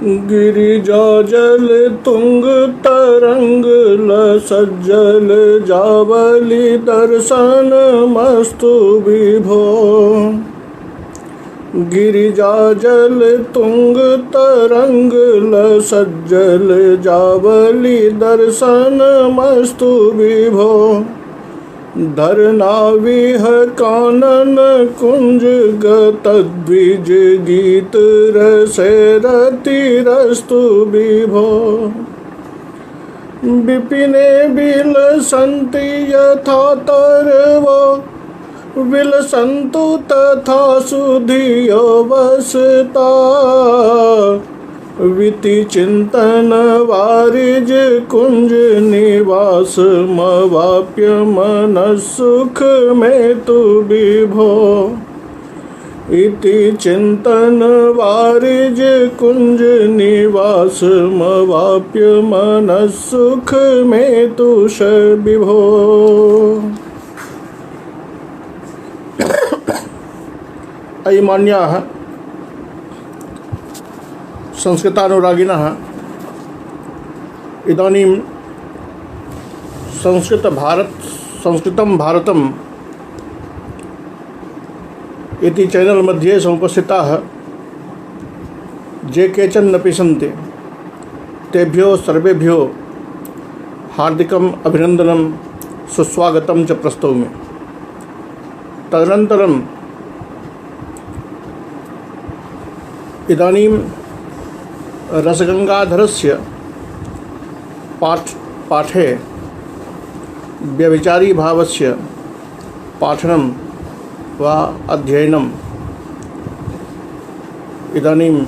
गिरिजा जल तुंग तरंग लसज्जल जावली दर्शन मस्तु विभो। गिरिजा जल तुंग तरंग लसज्जल जावली दर्शन मस्तु विभो। धरनाविह कानन कुंज गतद्विज गीत रसे रतिरस्तु विभो। विपिने विलसन्ति यथा तरवो विलसन्तु तथा सुधियो वसता। विति चिंतन वारिज कुंज निवास मवाप्य मन सुख में तु विभो। इति चिंतन वारिज कुंज निवास मवाप्य मन सुख में तु विभो। अयमान्याः संस्कृतानुरागिणः इदानीं संस्कृतं भारतम् इति चैनल मध्ये समुपस्थिताः ये केचन अपि सन्ति तेभ्यो सर्वेभ्यो हार्दिकम् अभिनन्दनं सुस्वागतं च प्रस्तौमि। तदनन्तरम् इदानीं रसगंगाधरस्य पाठे व्यभिचारी भावस्य पाठनं वा अध्ययनम् इदानीम्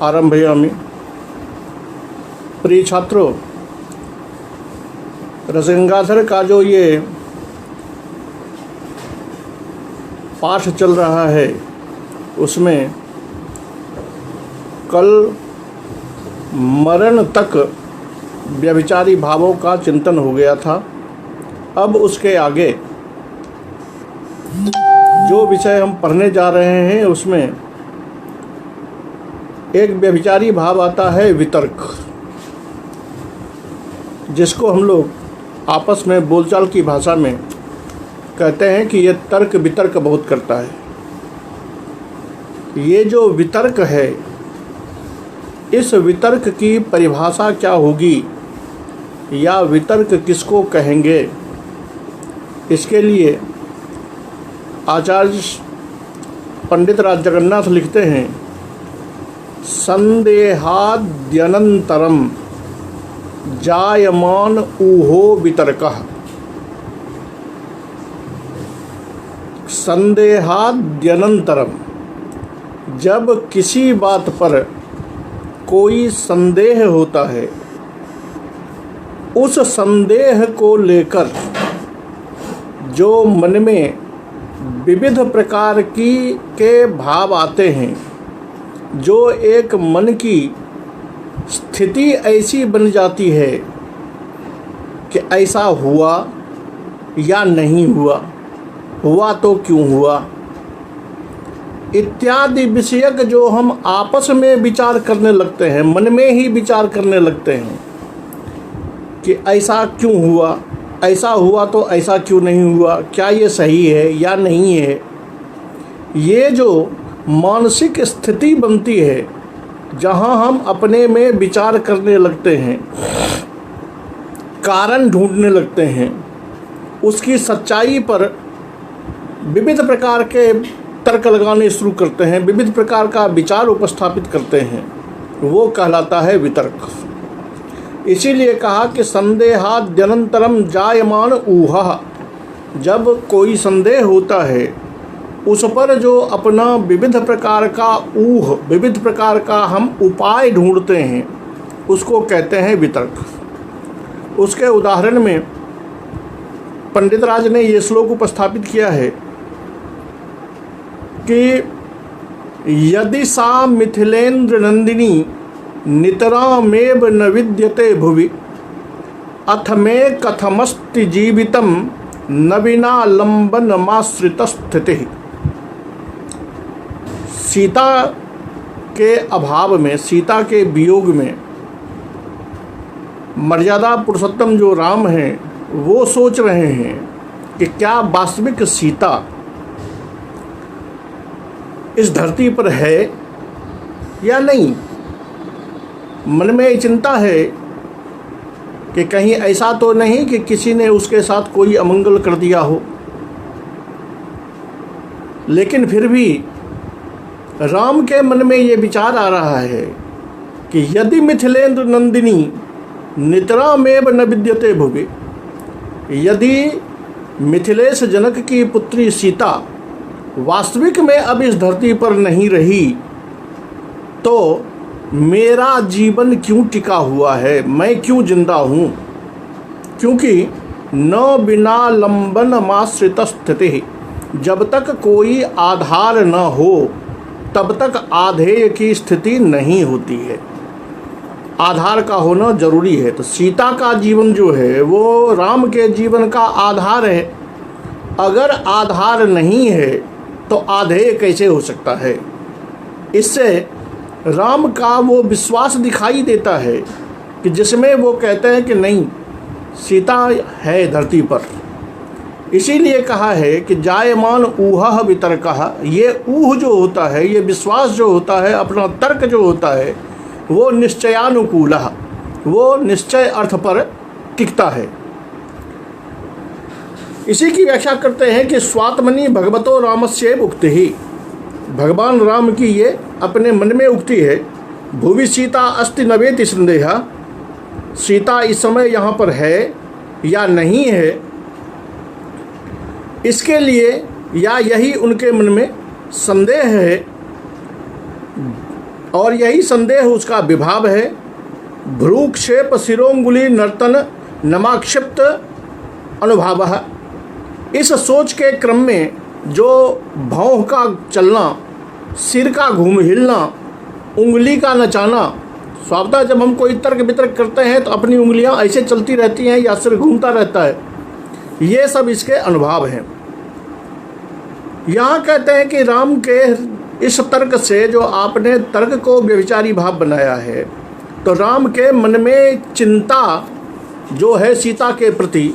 आरम्भयामि। प्रिय छात्रों, रसगंगाधर का जो ये पाठ चल रहा है उसमें कल मरण तक व्यभिचारी भावों का चिंतन हो गया था। अब उसके आगे जो विषय हम पढ़ने जा रहे हैं उसमें एक व्यभिचारी भाव आता है वितर्क, जिसको हम लोग आपस में बोलचाल की भाषा में कहते हैं कि यह तर्क वितर्क बहुत करता है। ये जो वितर्क है, इस वितर्क की परिभाषा क्या होगी या वितर्क किसको कहेंगे, इसके लिए आचार्य पंडित राज जगन्नाथ लिखते हैं, संदेहाद्यनंतरम जायमान ऊहो वितर्कः। संदेहाद्यनंतरम, जब किसी बात पर कोई संदेह होता है, उस संदेह को लेकर जो मन में विविध प्रकार के भाव आते हैं, जो एक मन की स्थिति ऐसी बन जाती है कि ऐसा हुआ या नहीं हुआ, हुआ तो क्यों हुआ, इत्यादि विषयक जो हम आपस में विचार करने लगते हैं, मन में ही विचार करने लगते हैं कि ऐसा क्यों हुआ, ऐसा हुआ तो ऐसा क्यों नहीं हुआ, क्या ये सही है या नहीं है। ये जो मानसिक स्थिति बनती है, जहाँ हम अपने में विचार करने लगते हैं, कारण ढूंढने लगते हैं, उसकी सच्चाई पर विविध प्रकार के तर्क लगाने शुरू करते हैं, विविध प्रकार का विचार उपस्थापित करते हैं, वो कहलाता है वितर्क। इसीलिए कहा कि संदेहाद्यनंतरम जायमान ऊहा। जब कोई संदेह होता है, उस पर जो अपना विविध प्रकार का विविध प्रकार का हम उपाय ढूंढते हैं, उसको कहते हैं वितर्क। उसके उदाहरण में पंडित राज ने ये श्लोक उपस्थापित किया है कि यदि सा मिथिलेन्द्र नंदिनी नितरामेव न विद्यते भुवि अथ मे कथमस्ति जीवितम न विना लंबनमाश्रित स्थिति। सीता के अभाव में, सीता के वियोग में मर्यादा पुरुषोत्तम जो राम हैं वो सोच रहे हैं कि क्या वास्तविक सीता इस धरती पर है या नहीं। मन में चिंता है कि कहीं ऐसा तो नहीं कि किसी ने उसके साथ कोई अमंगल कर दिया हो। लेकिन फिर भी राम के मन में ये विचार आ रहा है कि यदि मिथिलेंद्र नंदिनी नितरामेव न विद्यते भुवि, यदि मिथिलेश जनक की पुत्री सीता वास्तविक में अब इस धरती पर नहीं रही तो मेरा जीवन क्यों टिका हुआ है, मैं क्यों जिंदा हूँ। क्योंकि न बिना लंबन माश्रित स्थिति, जब तक कोई आधार न हो तब तक आधेय की स्थिति नहीं होती है। आधार का होना जरूरी है। तो सीता का जीवन जो है वो राम के जीवन का आधार है। अगर आधार नहीं है तो आधेय कैसे हो सकता है। इससे राम का वो विश्वास दिखाई देता है कि जिसमें वो कहते हैं कि नहीं, सीता है धरती पर। इसीलिए कहा है कि जायमान ऊह वितर्कः, ये ऊह जो होता है, ये विश्वास जो होता है, अपना तर्क जो होता है वो निश्चयानुकूल, वो निश्चय अर्थ पर टिकता है। इसी की व्याख्या करते हैं कि स्वात्मनि भगवतो रामस्य उक्ति ही, भगवान राम की ये अपने मन में उक्ति है। भुवि सीता अस्ति नवेति संदेह, सीता इस समय यहाँ पर है या नहीं है, इसके लिए या यही उनके मन में संदेह है और यही संदेह उसका विभाव है। भ्रूक्षेप शिरोंगुली नर्तन नमाक्षिप्त अनुभाव, इस सोच के क्रम में जो भौं का चलना, सिर का घूम हिलना, उंगली का नचाना, स्वतः जब हम कोई तर्क वितर्क करते हैं तो अपनी उंगलियां ऐसे चलती रहती हैं या सिर घूमता रहता है, ये सब इसके अनुभव हैं। यहाँ कहते हैं कि राम के इस तर्क से जो आपने तर्क को व्यभिचारी भाव बनाया है, तो राम के मन में चिंता जो है सीता के प्रति,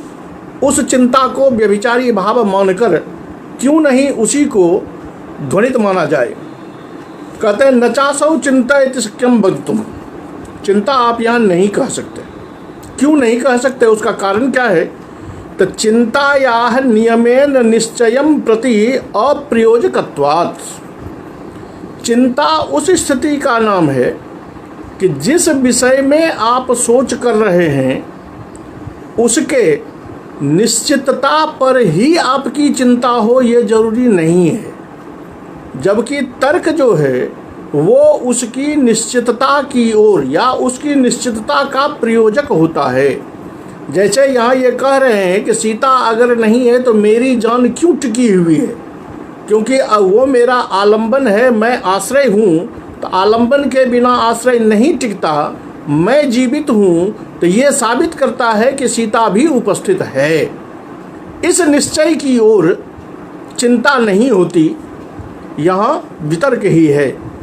उस चिंता को व्यभिचारी भाव मानकर क्यों नहीं उसी को ध्वनित माना जाए। कहते हैं नचासौ चिंता शक्यम वक्तुम, चिंता आप यहाँ नहीं कह सकते। क्यों नहीं कह सकते, उसका कारण क्या है। तो चिंतायाः नियमेन निश्चयम प्रति अप्रयोजकत्वात्, चिंता उस स्थिति का नाम है कि जिस विषय में आप सोच कर रहे हैं उसके निश्चितता पर ही आपकी चिंता हो, ये जरूरी नहीं है। जबकि तर्क जो है वो उसकी निश्चितता की ओर या उसकी निश्चितता का प्रयोजक होता है। जैसे यहाँ ये कह रहे हैं कि सीता अगर नहीं है तो मेरी जान क्यों टिकी हुई है, क्योंकि वो मेरा आलंबन है, मैं आश्रय हूँ। तो आलंबन के बिना आश्रय नहीं टिकता, मैं जीवित हूँ, तो ये साबित करता है कि सीता भी उपस्थित है। इस निश्चय की ओर चिंता नहीं होती, यहाँ वितर्क ही है।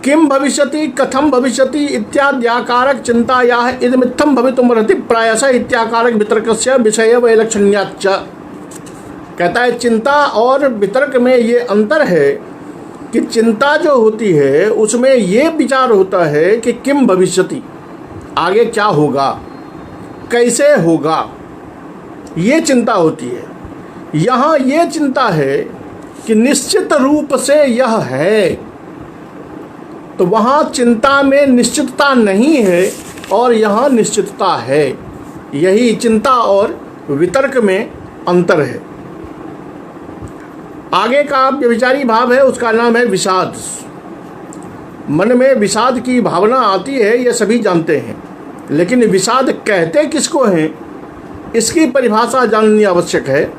किम भविष्यति कथम भविष्यति इत्याद्याकारक चिंतायाः इदमित्थं भवितुमर्हति प्रायशः इत्याकारक वितर्कस्य विषय वैलक्षण्याच्च। कहता है चिंता और वितर्क में ये अंतर है कि चिंता जो होती है उसमें ये विचार होता है कि किम भविष्यति, आगे क्या होगा, कैसे होगा, ये चिंता होती है। यहाँ ये चिंता है कि निश्चित रूप से यह है, तो वहाँ चिंता में निश्चितता नहीं है और यहाँ निश्चितता है। यही चिंता और वितर्क में अंतर है। आगे का व्यभिचारी भाव है, उसका नाम है विषाद। मन में विषाद की भावना आती है, ये सभी जानते हैं, लेकिन विषाद कहते किसको हैं इसकी परिभाषा जाननी आवश्यक है।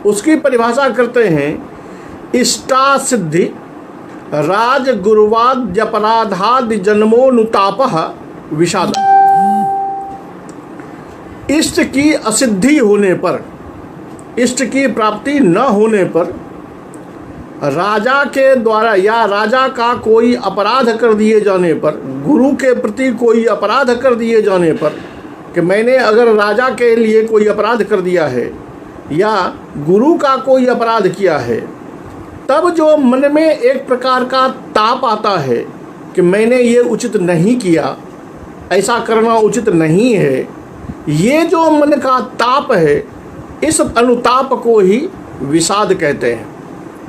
उसकी परिभाषा करते हैं इष्टा सिद्धि राजगुरुवाद्यपराधादि जन्मोनुतापः विषाद। इष्ट की असिद्धि होने पर, इष्ट की प्राप्ति न होने पर राजा के द्वारा या राजा का कोई अपराध कर दिए जाने पर, गुरु के प्रति कोई अपराध कर दिए जाने पर, कि मैंने अगर राजा के लिए कोई अपराध कर दिया है या गुरु का कोई अपराध किया है, तब जो मन में एक प्रकार का ताप आता है कि मैंने ये उचित नहीं किया, ऐसा करना उचित नहीं है, ये जो मन का ताप है, इस अनुताप को ही विषाद कहते हैं।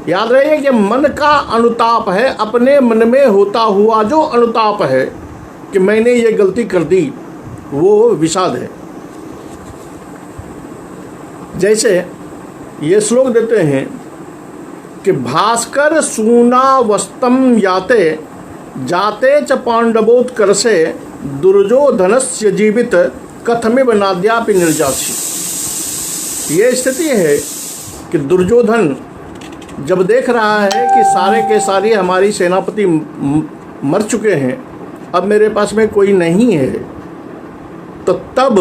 याद रहे कि मन का अनुताप है, अपने मन में होता हुआ जो अनुताप है कि मैंने ये गलती कर दी, वो विषाद है। जैसे ये श्लोक देते हैं कि भास्कर सूना वस्तम याते जाते च पांडवोत्कर्षे दुर्योधनस्य जीवित कथमिव नाद्यापि निर्जासी। ये स्थिति है कि दुर्योधन जब देख रहा है कि सारे के सारे हमारी सेनापति मर चुके हैं, अब मेरे पास में कोई नहीं है, तो तब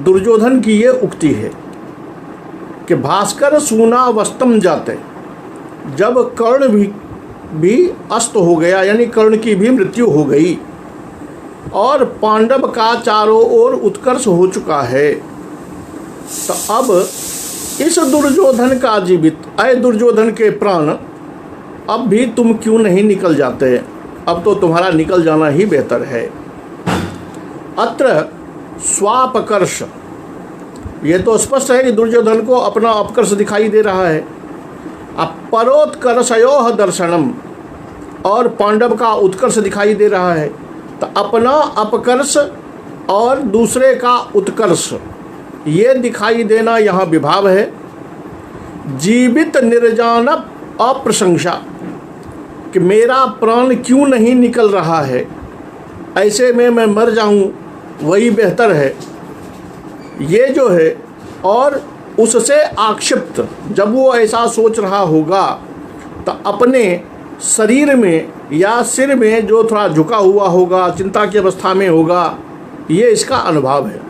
दुर्योधन की ये उक्ति है कि भास्कर सूना वस्तम जाते, जब कर्ण भी अस्त हो गया, यानी कर्ण की भी मृत्यु हो गई और पांडव का चारों ओर उत्कर्ष हो चुका है, तो अब इस दुर्योधन का जीवित, अय दुर्योधन के प्राण, अब भी तुम क्यों नहीं निकल जाते? अब तो तुम्हारा निकल जाना ही बेहतर है। अत्र स्वापकर्ष, ये तो स्पष्ट है कि दुर्योधन को अपना अपकर्ष दिखाई दे रहा है। अब परोत्कर्षयोः दर्शनम, और पांडव का उत्कर्ष दिखाई दे रहा है, तो अपना अपकर्ष और दूसरे का उत्कर्ष, ये दिखाई देना यहाँ विभाव है। जीवित निर्जान अप्रशंसा, कि मेरा प्राण क्यों नहीं निकल रहा है, ऐसे में मैं मर जाऊं, वही बेहतर है, ये जो है। और उससे आक्षिप्त, जब वो ऐसा सोच रहा होगा, तो अपने शरीर में या सिर में जो थोड़ा झुका हुआ होगा, चिंता की अवस्था में होगा, ये इसका अनुभव है।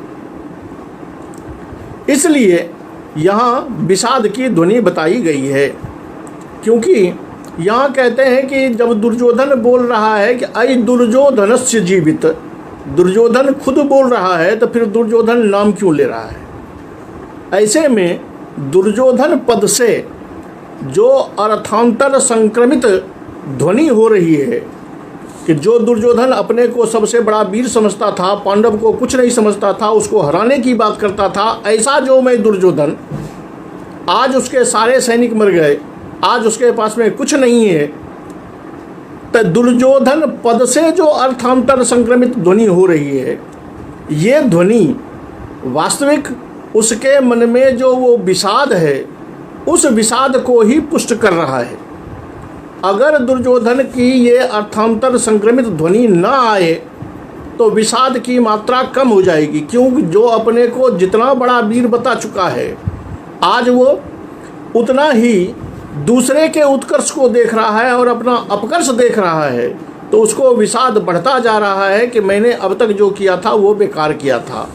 इसलिए यहाँ विषाद की ध्वनि बताई गई है, क्योंकि यहाँ कहते हैं कि जब दुर्योधन बोल रहा है कि अय दुर्योधनस्य जीवित, दुर्योधन खुद बोल रहा है, तो फिर दुर्योधन नाम क्यों ले रहा है? ऐसे में दुर्योधन पद से जो अर्थांतर संक्रमित ध्वनि हो रही है कि जो दुर्योधन अपने को सबसे बड़ा वीर समझता था, पांडव को कुछ नहीं समझता था, उसको हराने की बात करता था, ऐसा जो मैं दुर्योधन, आज उसके सारे सैनिक मर गए, आज उसके पास में कुछ नहीं है, तो दुर्योधन पद से जो अर्थांतर संक्रमित ध्वनि हो रही है, ये ध्वनि वास्तविक उसके मन में जो वो विषाद है, उस विषाद को ही पुष्ट कर रहा है। अगर दुर्योधन की ये अर्थांतर संक्रमित ध्वनि न आए तो विषाद की मात्रा कम हो जाएगी, क्योंकि जो अपने को जितना बड़ा वीर बता चुका है, आज वो उतना ही दूसरे के उत्कर्ष को देख रहा है और अपना अपकर्ष देख रहा है, तो उसको विषाद बढ़ता जा रहा है कि मैंने अब तक जो किया था वो बेकार किया था,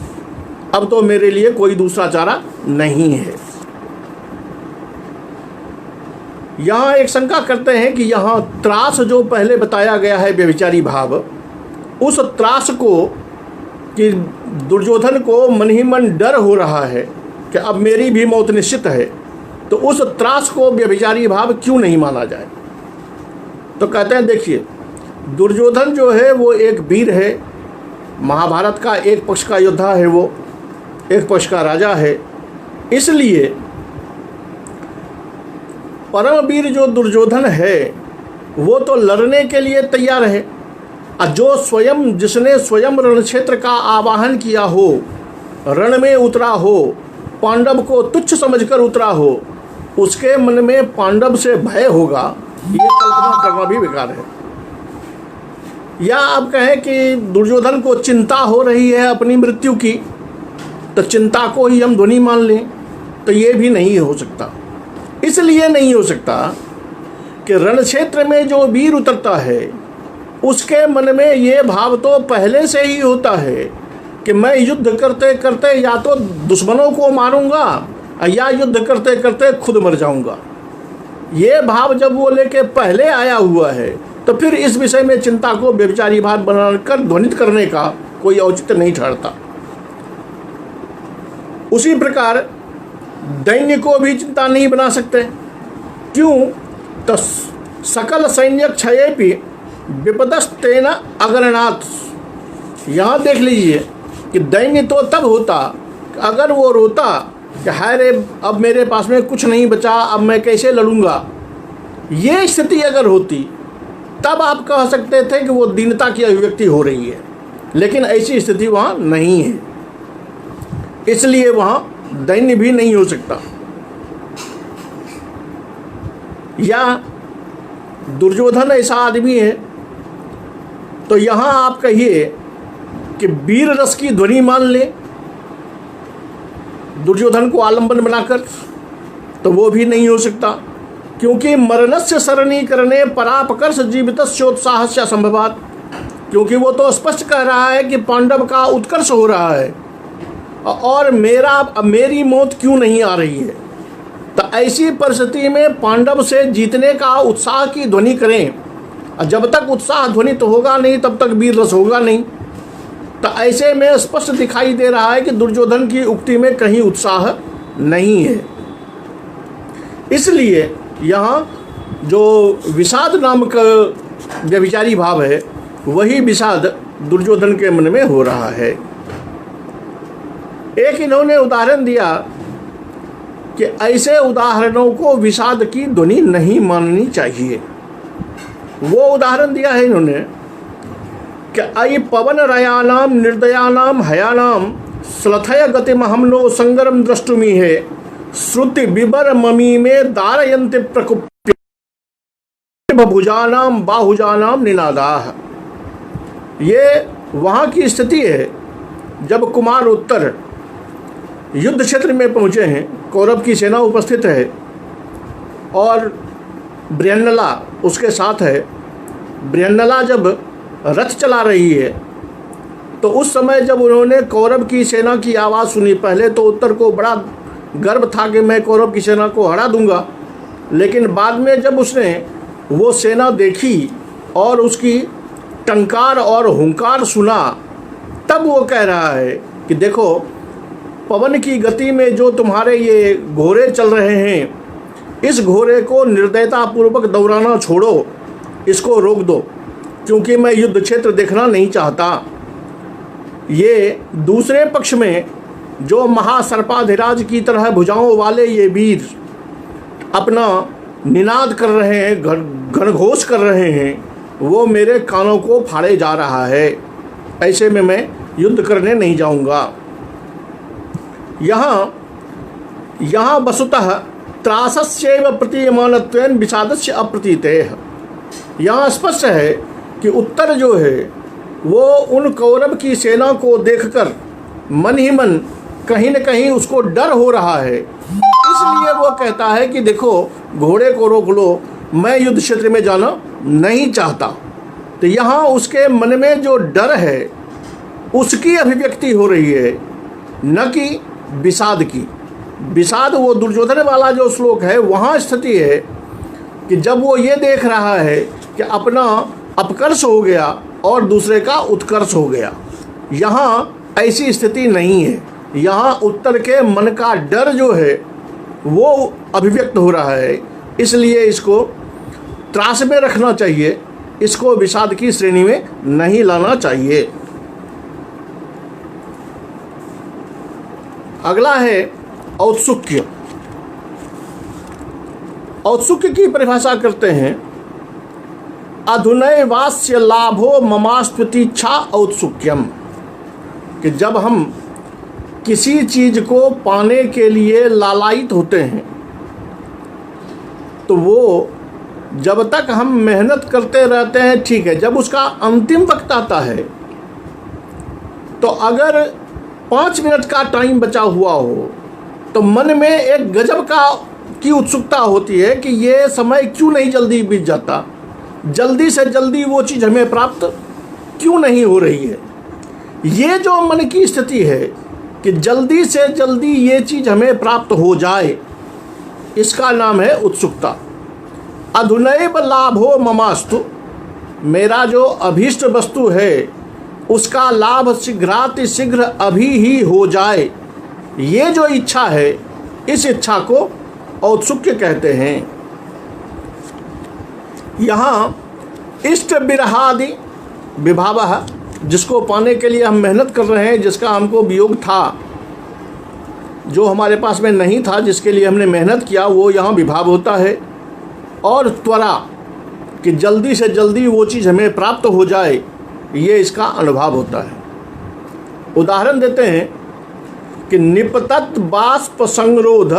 अब तो मेरे लिए कोई दूसरा चारा नहीं है। यहाँ एक शंका करते हैं कि यहाँ त्रास जो पहले बताया गया है व्यभिचारी भाव, उस त्रास को कि दुर्योधन को मन ही मन डर हो रहा है कि अब मेरी भी मौत निश्चित है, तो उस त्रास को व्यभिचारी भाव क्यों नहीं माना जाए? तो कहते हैं देखिए, दुर्योधन जो है वो एक वीर है, महाभारत का एक पक्ष का योद्धा है, वो एक पक्ष का राजा है, इसलिए परमवीर जो दुर्योधन है वो तो लड़ने के लिए तैयार है। और जो स्वयं, जिसने स्वयं रण क्षेत्र का आवाहन किया हो, रण में उतरा हो, पांडव को तुच्छ समझकर उतरा हो, उसके मन में पांडव से भय होगा, ये कल्पना करना भी बेकार है। या आप कहें कि दुर्योधन को चिंता हो रही है अपनी मृत्यु की, तो चिंता को ही हम ध्वनि मान लें, तो ये भी नहीं हो सकता। इसलिए नहीं हो सकता कि रण क्षेत्र में जो वीर उतरता है उसके मन में ये भाव तो पहले से ही होता है कि मैं युद्ध करते करते या तो दुश्मनों को मारूंगा या युद्ध करते करते खुद मर जाऊंगा। ये भाव जब वो लेके पहले आया हुआ है तो फिर इस विषय में चिंता को व्यभिचारी भाव बनाकर ध्वनित करने का कोई औचित्य नहीं ठहरता। उसी प्रकार दैन्य को भी चिंता नहीं बना सकते। क्यों? तो सकल सैन्य क्षयेपि विपदस्तेन अगरणात्। यहाँ देख लीजिए कि दैन्य तो तब होता अगर वो रोता कि हाय रे अब मेरे पास में कुछ नहीं बचा, अब मैं कैसे लड़ूंगा। ये स्थिति अगर होती तब आप कह सकते थे कि वो दीनता की अभिव्यक्ति हो रही है, लेकिन ऐसी स्थिति वहाँ नहीं है, इसलिए वहाँ दैन्य भी नहीं हो सकता। या दुर्योधन ऐसा आदमी है तो यहाँ आप कहिए कि वीर रस की ध्वनि मान ले दुर्योधन को आलंबन बनाकर, तो वो भी नहीं हो सकता, क्योंकि मरणस्य शरणीकरणे परापकर्ष जीवितस्योत्साहस्य असंभवात्। क्योंकि वो तो स्पष्ट कह रहा है कि पांडव का उत्कर्ष हो रहा है और मेरी मौत क्यों नहीं आ रही है। तो ऐसी परिस्थिति में पांडव से जीतने का उत्साह की ध्वनि करें, और जब तक उत्साह ध्वनित होगा नहीं तब तक वीर रस होगा नहीं। तो ऐसे में स्पष्ट दिखाई दे रहा है कि दुर्योधन की उक्ति में कहीं उत्साह नहीं है। इसलिए यहाँ जो विषाद नामक व्यभिचारी भाव है वही विषाद दुर्योधन के मन में हो रहा है। एक इन्होंने उदाहरण दिया कि ऐसे उदाहरणों को विषाद की ध्वनि नहीं माननी चाहिए। वो उदाहरण दिया है इन्होंने कि अयि पवन रयानाम निर्दयानाम हयानाम श्लथय गतिमहम नो संगरम द्रष्टुमी है श्रुति विबर ममी में दारयन्ति प्रकुप्य भुजानाम बाहुजानाम निनादाह। ये वहाँ की स्थिति है जब कुमार उत्तर युद्ध क्षेत्र में पहुँचे हैं, कौरव की सेना उपस्थित है और बृहन्नला उसके साथ है। बृहन्नला जब रथ चला रही है तो उस समय जब उन्होंने कौरव की सेना की आवाज़ सुनी, पहले तो उत्तर को बड़ा गर्व था कि मैं कौरव की सेना को हरा दूंगा, लेकिन बाद में जब उसने वो सेना देखी और उसकी टंकार और हुंकार सुना तब वो कह रहा है कि देखो पवन की गति में जो तुम्हारे ये घोड़े चल रहे हैं, इस घोड़े को निर्दयतापूर्वक दौड़ाना छोड़ो, इसको रोक दो, क्योंकि मैं युद्ध क्षेत्र देखना नहीं चाहता। ये दूसरे पक्ष में जो महासर्पाधिराज की तरह भुजाओं वाले ये वीर अपना निनाद कर रहे हैं, घनघोष कर रहे हैं, वो मेरे कानों को फाड़े जा रहा है। ऐसे में मैं युद्ध करने नहीं जाऊंगा। यहाँ वस्तुतः त्रासस्यैव प्रतीयमानत्वेन विषादस्य अप्रतीतेः। यहाँ स्पष्ट है कि उत्तर जो है वो उन कौरव की सेना को देखकर मन ही मन कहीं न कहीं उसको डर हो रहा है, इसलिए वो कहता है कि देखो घोड़े को रोक लो, मैं युद्ध क्षेत्र में जाना नहीं चाहता। तो यहाँ उसके मन में जो डर है उसकी अभिव्यक्ति हो रही है, न कि विषाद की। विषाद वो दुर्योधन वाला जो श्लोक है वहाँ स्थिति है कि जब वो ये देख रहा है कि अपना अपकर्ष हो गया और दूसरे का उत्कर्ष हो गया। यहाँ ऐसी स्थिति नहीं है। यहाँ उत्तर के मन का डर जो है वो अभिव्यक्त हो रहा है, इसलिए इसको त्रास में रखना चाहिए, इसको विषाद की श्रेणी में नहीं लाना चाहिए। अगला है औत्सुक्य। औत्सुक्य की परिभाषा करते हैं अधुनैवास्य लाभो ममास्त्वतीच्छा औत्सुक्यम, कि जब हम किसी चीज को पाने के लिए लालायित होते हैं तो वो जब तक हम मेहनत करते रहते हैं ठीक है, जब उसका अंतिम वक्त आता है तो अगर 5 मिनट का टाइम बचा हुआ हो तो मन में एक गजब की उत्सुकता होती है कि ये समय क्यों नहीं जल्दी बीत जाता, जल्दी से जल्दी वो चीज़ हमें प्राप्त क्यों नहीं हो रही है। ये जो मन की स्थिति है कि जल्दी से जल्दी ये चीज़ हमें प्राप्त हो जाए, इसका नाम है उत्सुकता। अधुनैव लाभो ममास्तु, मेरा जो अभीष्ट वस्तु है उसका लाभ शीघ्रातिशीघ्र अभी ही हो जाए, ये जो इच्छा है इस इच्छा को औत्सुक्य कहते हैं। यहाँ इष्ट विरहादि विभावः, जिसको पाने के लिए हम मेहनत कर रहे हैं, जिसका हमको वियोग था, जो हमारे पास में नहीं था, जिसके लिए हमने मेहनत किया, वो यहाँ विभाव होता है। और त्वरा, कि जल्दी से जल्दी वो चीज़ हमें प्राप्त हो जाए, ये इसका अनुभव होता है। उदाहरण देते हैं कि निपतत बाष्प संरोध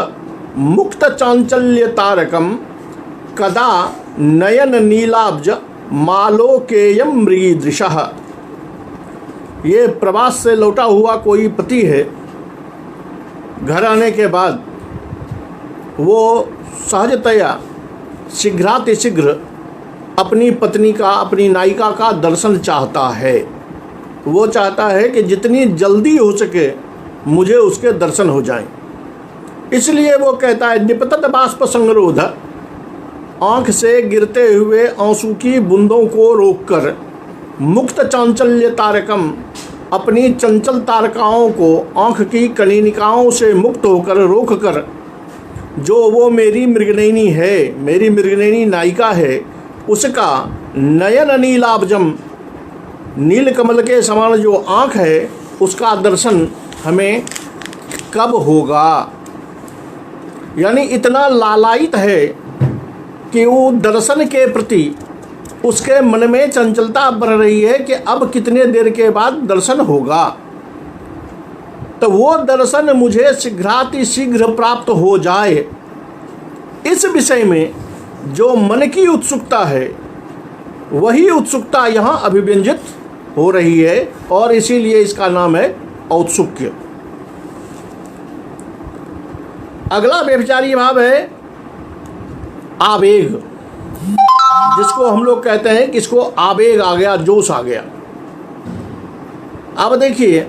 मुक्त चांचल्य तारकम कदा नयन नीलाब्ज मालोकेयम मृगीदृशः। ये प्रवास से लौटा हुआ कोई पति है, घर आने के बाद वो सहजतया शीघ्रातिशीघ्र अपनी पत्नी का, अपनी नायिका का दर्शन चाहता है। वो चाहता है कि जितनी जल्दी हो सके मुझे उसके दर्शन हो जाएं। इसलिए वो कहता है निपतत बाष्प संरोध, आँख से गिरते हुए आंसू की बूंदों को रोककर, मुक्त चांचल्य तारकम, अपनी चंचल तारकाओं को आँख की कनीनिकाओं से मुक्त होकर रोककर, जो वो मेरी मृगनयनी है, मेरी मृगनयनी नायिका है, उसका नयन नीलाब्जम, नील कमल के समान जो आँख है, उसका दर्शन हमें कब होगा। यानी इतना लालायित है कि वो दर्शन के प्रति उसके मन में चंचलता बढ़ रही है कि अब कितने देर के बाद दर्शन होगा। तो वो दर्शन मुझे शीघ्रातिशीघ्र प्राप्त हो जाए, इस विषय में जो मन की उत्सुकता है, वही उत्सुकता यहाँ अभिव्यंजित हो रही है, और इसीलिए इसका नाम है औत्सुक्य। अगला व्यभिचारी भाव है आवेग, जिसको हम लोग कहते हैं कि इसको आवेग आ गया, जोश आ गया। अब देखिए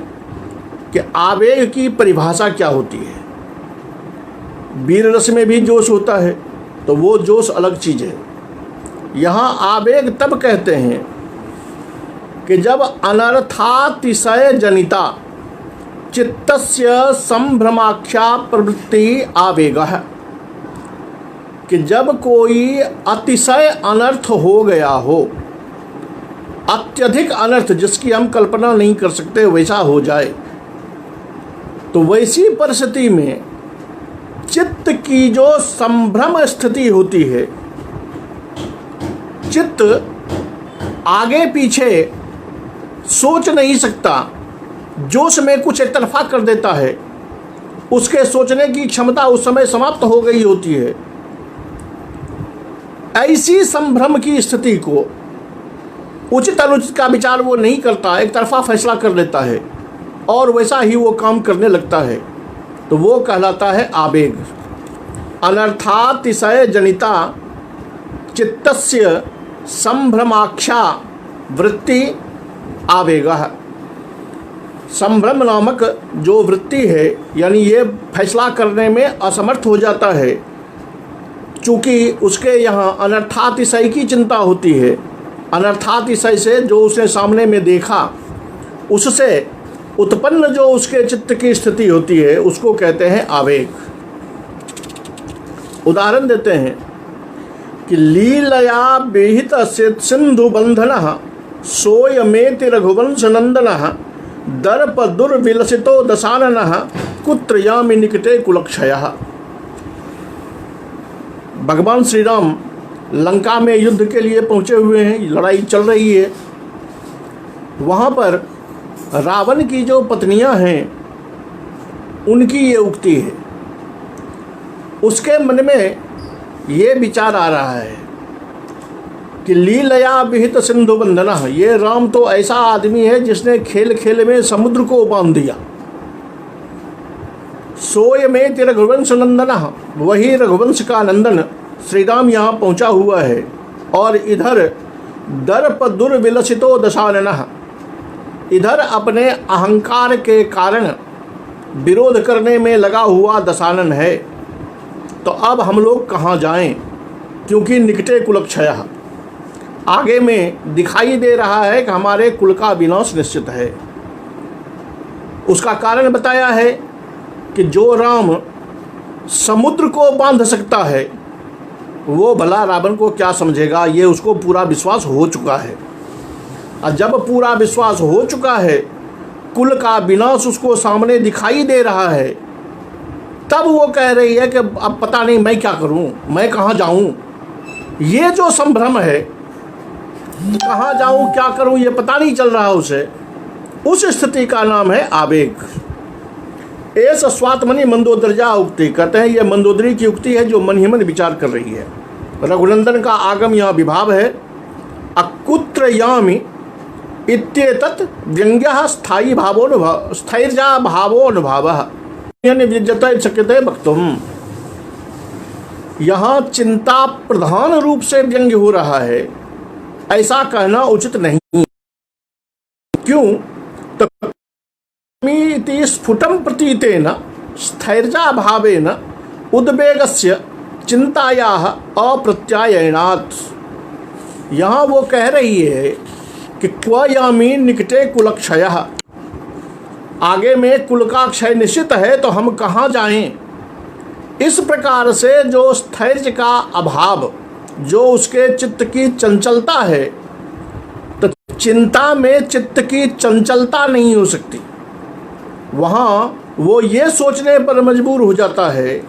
कि आवेग की परिभाषा क्या होती है। वीर रस में भी जोश होता है, तो वो जोश अलग चीज़ है। यहाँ आवेग तब कहते हैं कि जब अनर्थातिशय जनिता चित्तस्य संभ्रमाख्या प्रवृत्ति आवेगः, कि जब कोई अतिशय अनर्थ हो गया हो, अत्यधिक अनर्थ जिसकी हम कल्पना नहीं कर सकते वैसा हो जाए, तो वैसी परिस्थिति में चित्त की जो संभ्रम स्थिति होती है, चित्त आगे पीछे सोच नहीं सकता, जोश में कुछ एक तरफा कर देता है, उसके सोचने की क्षमता उस समय समाप्त हो गई होती है। ऐसी संभ्रम की स्थिति को उचित अनुचित का विचार वो नहीं करता, एक तरफा फैसला कर लेता है और वैसा ही वो काम करने लगता है, तो वो कहलाता है आवेग। अनर्थातिशय जनिता चित्तस्य संभ्रमाख्या वृत्ति आवेगः। संभ्रम नामक जो वृत्ति है, यानी ये फैसला करने में असमर्थ हो जाता है, चूँकि उसके यहाँ अनर्थातिशय की चिंता होती है। अनर्थातिशय से जो उसने सामने में देखा, उससे उत्पन्न जो उसके चित्त की स्थिति होती है, उसको कहते हैं आवेग। उदाहरण देते हैं कि लीलया विहित सिंधु बंधन सोयमेति रघुवंश नंदन दर्प दुर्विलसितो दशानन कुत्र यामि निकटे कुलक्षयः। भगवान श्री राम लंका में युद्ध के लिए पहुँचे हुए हैं, लड़ाई चल रही है। वहाँ पर रावण की जो पत्नियाँ हैं, उनकी ये उक्ति है। उसके मन में ये विचार आ रहा है कि लीलया विहित सिंधु बंधना, ये राम तो ऐसा आदमी है जिसने खेल खेल में समुद्र को बांध दिया। सोय में रघुवंश नंदन, वही रघुवंश का नंदन श्री राम यहाँ पहुँचा हुआ है। और इधर दर्प दुर्विलसितो दशाननः, इधर अपने अहंकार के कारण विरोध करने में लगा हुआ दशानन है। तो अब हम लोग कहाँ जाएं? क्योंकि निकटे कुलक्षयः, आगे में दिखाई दे रहा है कि हमारे कुल का विनाश निश्चित है। उसका कारण बताया है कि जो राम समुद्र को बांध सकता है वो भला रावण को क्या समझेगा, ये उसको पूरा विश्वास हो चुका है। और जब पूरा विश्वास हो चुका है, कुल का विनाश उसको सामने दिखाई दे रहा है, तब वो कह रही है कि अब पता नहीं मैं क्या करूं, मैं कहाँ जाऊं। ये जो संभ्रम है, कहाँ जाऊं क्या करूं ये पता नहीं चल रहा उसे, उस स्थिति का नाम है आवेग। एस स्वात्मनि मंदोदर्या उक्ति, कहते हैं ये मंदोदरी की उक्ति है जो मन ही मन विचार कर रही है। रघुनंदन का आगम यहाँ विभाव है। अकुत्र यामि इत्येतत् व्यंग्यः स्थायी भावोनुभव स्थैर्या भावोनुभावः विद्यते शक्यते वक्तुम्। यहाँ चिंता प्रधान रूप से व्यंग्य हो रहा है, ऐसा कहना उचित नहीं। क्यों? तो स्फुटं प्रतीतेन स्थैर्या भावेन उद्वेगस्य चिंतायाः अप्रत्यायनात्। यहाँ वो कह रही है कि क्व यामी निकटे कुलक्षयः, आगे में कुल का क्षय निश्चित है तो हम कहाँ जाएं। इस प्रकार से जो स्थैर्य का अभाव, जो उसके चित्त की चंचलता है, तो चिंता में चित्त की चंचलता नहीं हो सकती। वहाँ वो ये सोचने पर मजबूर हो जाता है,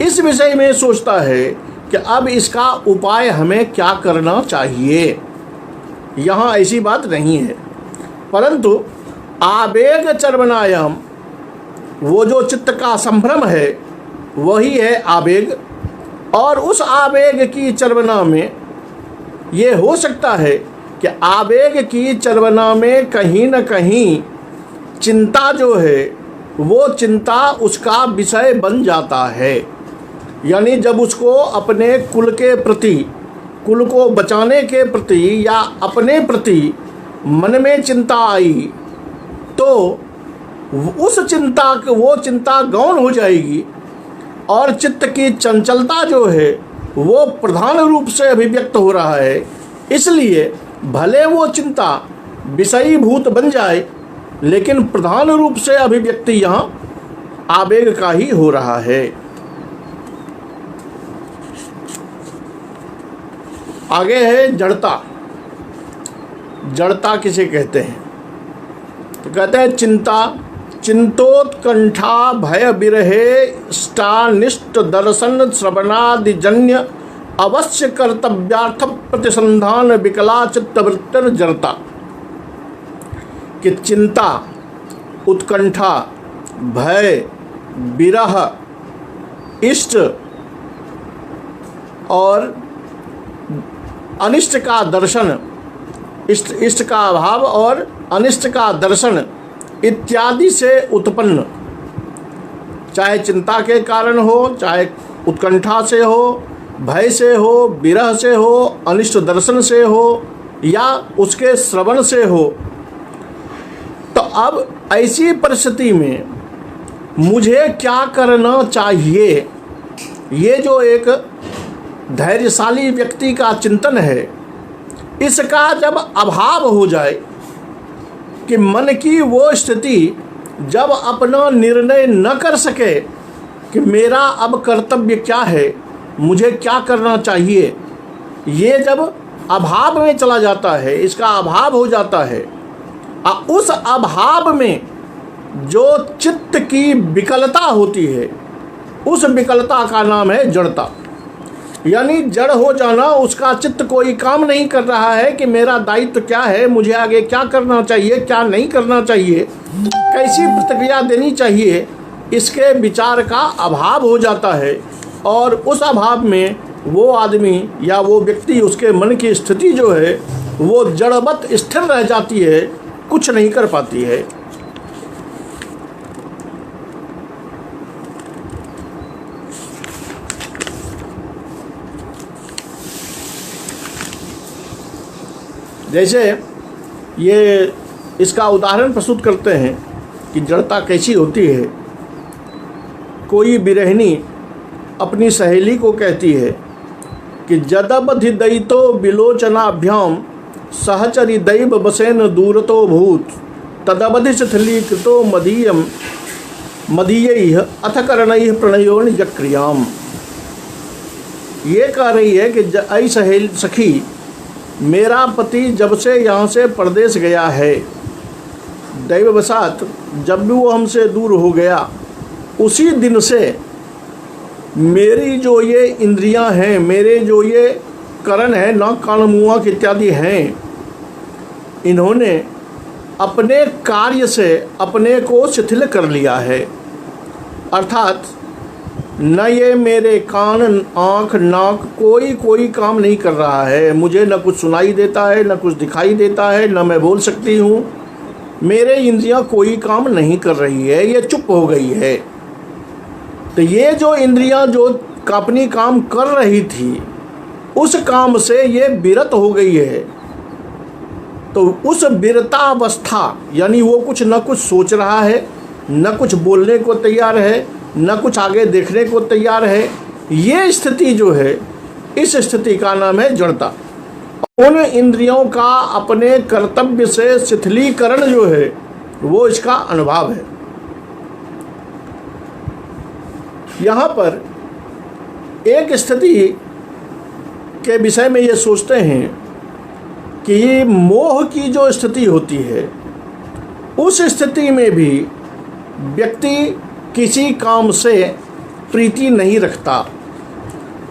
इस विषय में सोचता है कि अब इसका उपाय हमें क्या करना चाहिए। यहाँ ऐसी बात नहीं है, परंतु आवेग चर्वणायाम, वो जो चित्त का संभ्रम है वही है आवेग। और उस आवेग की चर्वना में ये हो सकता है कि आवेग की चर्वना में कहीं न कहीं चिंता जो है वो चिंता उसका विषय बन जाता है। यानी जब उसको अपने कुल के प्रति, कुल को बचाने के प्रति या अपने प्रति मन में चिंता आई, तो उस चिंता वो चिंता गौण हो जाएगी और चित्त की चंचलता जो है वो प्रधान रूप से अभिव्यक्त हो रहा है। इसलिए भले वो चिंता विषयीभूत बन जाए, लेकिन प्रधान रूप से अभिव्यक्ति यहाँ आवेग का ही हो रहा है। आगे है जड़ता। जड़ता किसे कहते हैं? तो कहते हैं चिंता, चिंतोत्कंठा भय विरहे स्टानिष्ट दर्शन श्रवणादिजन्य अवश्य कर्तव्यार्थ प्रतिसंधान विकला चित्तवृत्तिर जड़ता। कि चिंता, उत्कंठा, भय, विरह, इष्ट और अनिष्ट का दर्शन, इष्ट का अभाव और अनिष्ट का दर्शन इत्यादि से उत्पन्न, चाहे चिंता के कारण हो, चाहे उत्कंठा से हो, भय से हो, विरह से हो, अनिष्ट दर्शन से हो या उसके श्रवण से हो, तो अब ऐसी परिस्थिति में मुझे क्या करना चाहिए, ये जो एक धैर्यशाली व्यक्ति का चिंतन है, इसका जब अभाव हो जाए कि मन की वो स्थिति जब अपना निर्णय न कर सके कि मेरा अब कर्तव्य क्या है, मुझे क्या करना चाहिए, ये जब अभाव में चला जाता है, इसका अभाव हो जाता है, उस अभाव में जो चित्त की विकलता होती है, उस विकलता का नाम है जड़ता। यानी जड़ हो जाना, उसका चित्त कोई काम नहीं कर रहा है कि मेरा दायित्व क्या है, मुझे आगे क्या करना चाहिए, क्या नहीं करना चाहिए, कैसी प्रतिक्रिया देनी चाहिए, इसके विचार का अभाव हो जाता है। और उस अभाव में वो आदमी या वो व्यक्ति, उसके मन की स्थिति जो है वो जड़वत स्थिर रह जाती है, कुछ नहीं कर पाती है। जैसे ये इसका उदाहरण प्रस्तुत करते हैं कि जड़ता कैसी होती है। कोई बिरहनी अपनी सहेली को कहती है कि जदबधि दयितो विलोचनाभ्याम सहचरि दैव बसेन दूरतो भूत तदवधि शिथिलीकृतो मदीयैः अथ करणैः प्रणयो निजक्रियाम। ये कह रही है कि ऐ सखी, मेरा पति जब से यहाँ से परदेश गया है, दैववशात जब भी वो हमसे दूर हो गया, उसी दिन से मेरी जो ये इंद्रियां हैं, मेरे जो ये करण हैं, नाक कान मुँह इत्यादि हैं, इन्होंने अपने कार्य से अपने को शिथिल कर लिया है। अर्थात न ये मेरे कान, आँख, नाक कोई काम नहीं कर रहा है। मुझे न कुछ सुनाई देता है, न कुछ दिखाई देता है, न मैं बोल सकती हूँ। मेरे इंद्रियां कोई काम नहीं कर रही है, ये चुप हो गई है। तो ये जो इंद्रियां जो अपनी काम कर रही थी, उस काम से ये विरत हो गई है। तो उस विरतावस्था, यानी वो कुछ न कुछ सोच रहा है, न कुछ बोलने को तैयार है, न कुछ आगे देखने को तैयार है, ये स्थिति जो है, इस स्थिति का नाम है जड़ता। उन इंद्रियों का अपने कर्तव्य से शिथिलीकरण जो है, वो इसका अनुभव है। यहाँ पर एक स्थिति के विषय में ये सोचते हैं कि मोह की जो स्थिति होती है, उस स्थिति में भी व्यक्ति किसी काम से प्रीति नहीं रखता,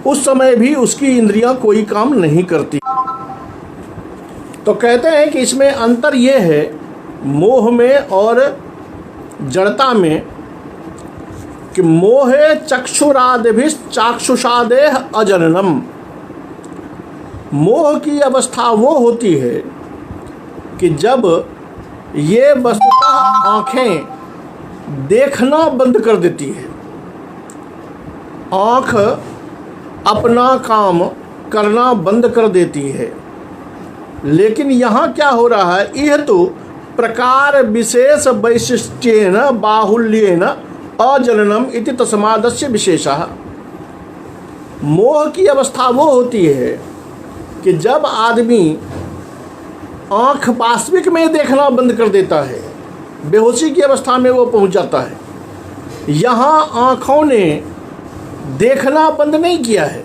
उस समय भी उसकी इंद्रियां कोई काम नहीं करती। तो कहते हैं कि इसमें अंतर ये है, मोह में और जड़ता में, कि मोहे चक्षुरादिभिश्चाक्षुषादेह अजननम। मोह की अवस्था वो होती है कि जब ये वस्तुतः आँखें देखना बंद कर देती है, आँख अपना काम करना बंद कर देती है। लेकिन यहाँ क्या हो रहा है, यह तो प्रकार विशेष वैशिष्ट्येन बाहुल्येन अजननम इति तस्मादस्य विशेषः। मोह की अवस्था वो होती है कि जब आदमी आँख वास्तविक में देखना बंद कर देता है, बेहोशी की अवस्था में वो पहुंच जाता है। यहाँ आँखों ने देखना बंद नहीं किया है,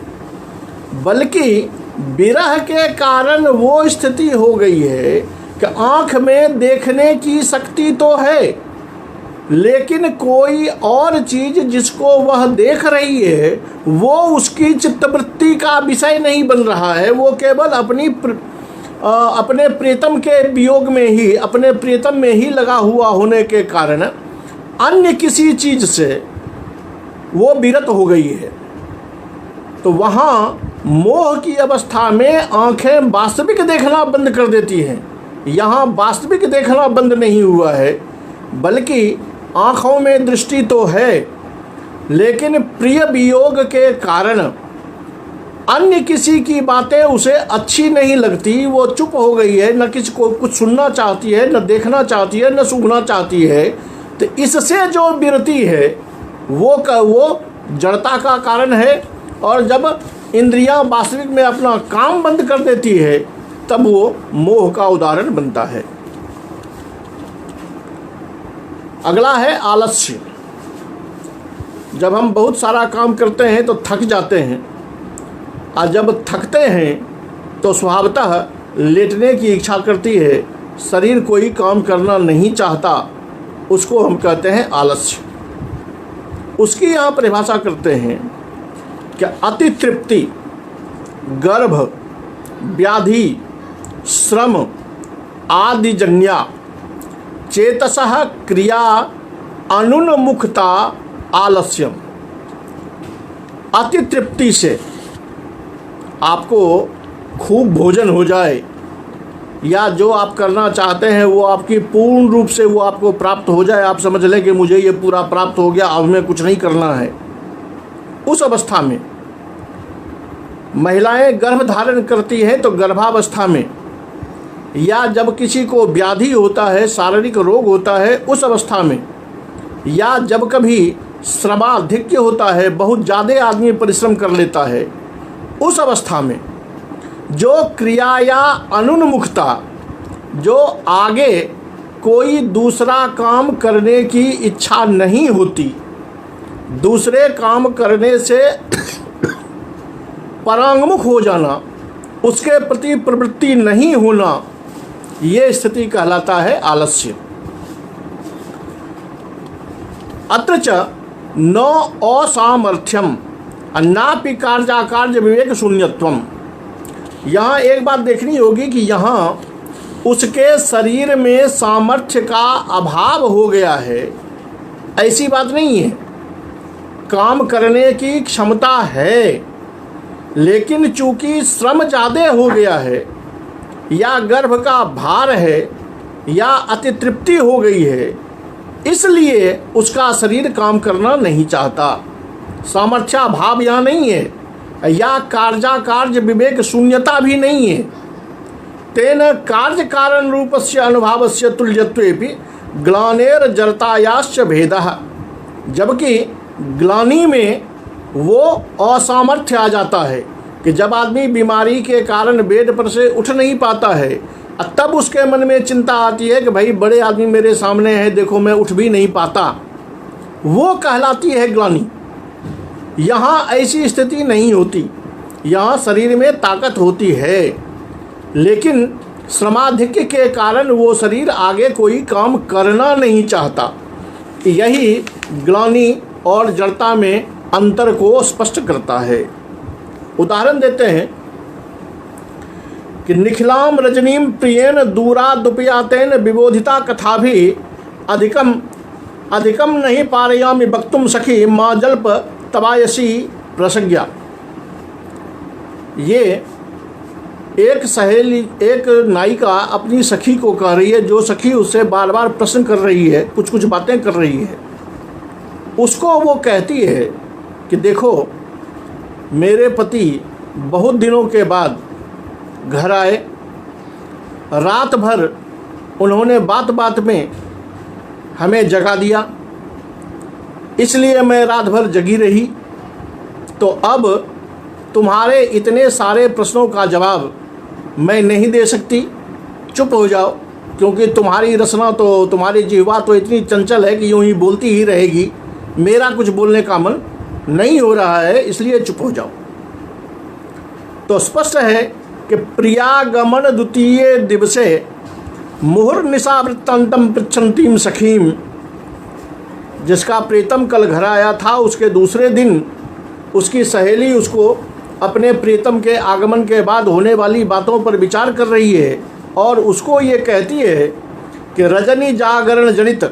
बल्कि विरह के कारण वो स्थिति हो गई है कि आँख में देखने की शक्ति तो है, लेकिन कोई और चीज़ जिसको वह देख रही है वो उसकी चित्तवृत्ति का विषय नहीं बन रहा है। वो केवल अपने प्रीतम के वियोग में ही, अपने प्रीतम में ही लगा हुआ होने के कारण अन्य किसी चीज़ से वो विरत हो गई है। तो वहाँ मोह की अवस्था में आँखें वास्तविक देखना बंद कर देती हैं। यहाँ वास्तविक देखना बंद नहीं हुआ है, बल्कि आँखों में दृष्टि तो है, लेकिन प्रिय वियोग के कारण अन्य किसी की बातें उसे अच्छी नहीं लगती। वो चुप हो गई है, न किसी को कुछ सुनना चाहती है, न देखना चाहती है, न सूंघना चाहती है। तो इससे जो विरति है वो जड़ता का कारण है। और जब इंद्रियां वास्तविक में अपना काम बंद कर देती है, तब वो मोह का उदाहरण बनता है। अगला है आलस्य। जब हम बहुत सारा काम करते हैं तो थक जाते हैं, और जब थकते हैं तो स्वभावतः लेटने की इच्छा करती है, शरीर कोई काम करना नहीं चाहता, उसको हम कहते हैं आलस्य। उसकी यहाँ परिभाषा करते हैं कि अति तृप्ति, गर्भ, व्याधि, श्रम आदि जन्या चेतसः क्रिया अनुन्मुखता आलस्यम। अति तृप्ति से आपको खूब भोजन हो जाए, या जो आप करना चाहते हैं वो आपकी पूर्ण रूप से वो आपको प्राप्त हो जाए, आप समझ लें कि मुझे ये पूरा प्राप्त हो गया, अब हमें कुछ नहीं करना है। उस अवस्था में महिलाएं गर्भ धारण करती हैं, तो गर्भावस्था में, या जब किसी को व्याधि होता है, शारीरिक रोग होता है, उस अवस्था में, या जब कभी श्रमाधिक्य होता है, बहुत ज़्यादा आदमी परिश्रम कर लेता है, उस अवस्था में जो क्रिया या अनुन्मुखता, जो आगे कोई दूसरा काम करने की इच्छा नहीं होती, दूसरे काम करने से परांगमुख हो जाना, उसके प्रति प्रवृत्ति नहीं होना, ये स्थिति कहलाता है आलस्य। अत्र च न असामर्थ्यम अन्नापि कार्याकार्य विवेक शून्यत्वम। यहाँ एक बात देखनी होगी कि यहाँ उसके शरीर में सामर्थ्य का अभाव हो गया है, ऐसी बात नहीं है। काम करने की क्षमता है, लेकिन चूंकि श्रम ज़्यादा हो गया है, या गर्भ का भार है, या अतितृप्ति हो गई है, इसलिए उसका शरीर काम करना नहीं चाहता। सामर्थ्याभाव यहाँ नहीं है, या कार्याकार्य विवेक शून्यता भी नहीं है। तेन कार्य कारण रूपस्य अनुभावस्य तुल्यत्वेपि ग्लानेर जड़तायाश्च भेदः। जबकि ग्लानि में वो असामर्थ्य आ जाता है कि जब आदमी बीमारी के कारण बेड पर से उठ नहीं पाता है, तब उसके मन में चिंता आती है कि भाई बड़े आदमी मेरे सामने है, देखो मैं उठ भी नहीं पाता, वो कहलाती है ग्लानि। यहाँ ऐसी स्थिति नहीं होती, यहाँ शरीर में ताकत होती है, लेकिन श्रमाधिक्य के कारण वो शरीर आगे कोई काम करना नहीं चाहता। यही ग्लानि और जड़ता में अंतर को स्पष्ट करता है। उदाहरण देते हैं कि निखिलाम रजनीम प्रियेन दूरा दुपयातेन विबोधिता कथा भी अधिकम नहीं पारयामि वक्तुम सखी माँ जल्प तबायसी प्रसज्ञा। ये एक सहेली, एक नायिका अपनी सखी को कह रही है, जो सखी उससे बार बार प्रश्न कर रही है, कुछ कुछ बातें कर रही है। उसको वो कहती है कि देखो मेरे पति बहुत दिनों के बाद घर आए, रात भर उन्होंने बात बात में हमें जगा दिया, इसलिए मैं रात भर जगी रही। तो अब तुम्हारे इतने सारे प्रश्नों का जवाब मैं नहीं दे सकती, चुप हो जाओ, क्योंकि तुम्हारी रचना तो, तुम्हारी जिह्वा तो इतनी चंचल है कि यूं ही बोलती ही रहेगी, मेरा कुछ बोलने का मन नहीं हो रहा है, इसलिए चुप हो जाओ। तो स्पष्ट है कि प्रियागमन द्वितीय दिवसे मुहुर्निशा वृत्तांतम पृच्छन्तीम सखीम, जिसका प्रीतम कल घर आया था, उसके दूसरे दिन उसकी सहेली उसको अपने प्रीतम के आगमन के बाद होने वाली बातों पर विचार कर रही है, और उसको ये कहती है कि रजनी जागरण जनित,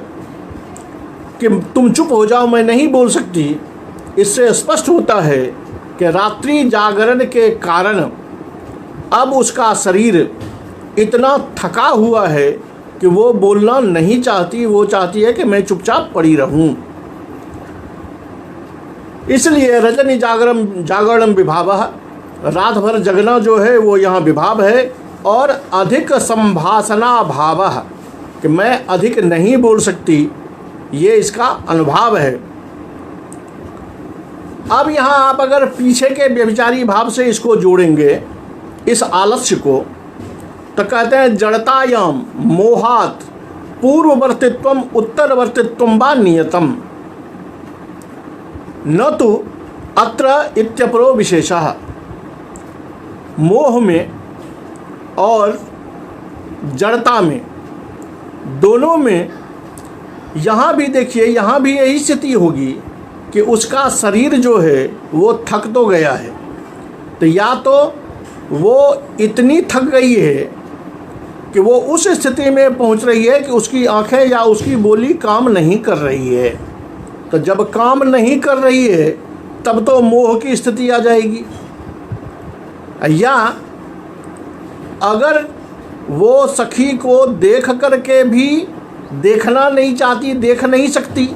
कि तुम चुप हो जाओ, मैं नहीं बोल सकती। इससे स्पष्ट होता है कि रात्रि जागरण के कारण अब उसका शरीर इतना थका हुआ है कि वो बोलना नहीं चाहती, वो चाहती है कि मैं चुपचाप पड़ी रहूं। इसलिए रजनी जागरण विभावः, रात भर जगना जो है वो यहाँ विभाव है। और अधिक संभाषणा भावः, कि मैं अधिक नहीं बोल सकती, ये इसका अनुभव है। अब यहाँ आप अगर पीछे के व्यभिचारी भाव से इसको जोड़ेंगे, इस आलस्य को, तो कहते हैं जड़तायाम मोहात पूर्ववर्तित्वम उत्तरवर्तित्वम वा नियतम न तो अत्र इत्यपरो विशेषः। मोह में और जड़ता में, दोनों में यहाँ भी देखिए, यहाँ भी यही स्थिति होगी कि उसका शरीर जो है वो थक तो गया है, तो या तो वो इतनी थक गई है कि वो उस स्थिति में पहुंच रही है कि उसकी आंखें या उसकी बोली काम नहीं कर रही है। तो जब काम नहीं कर रही है तब तो मोह की स्थिति आ जाएगी। या अगर वो सखी को देख कर के भी देखना नहीं चाहती, देख नहीं सकती,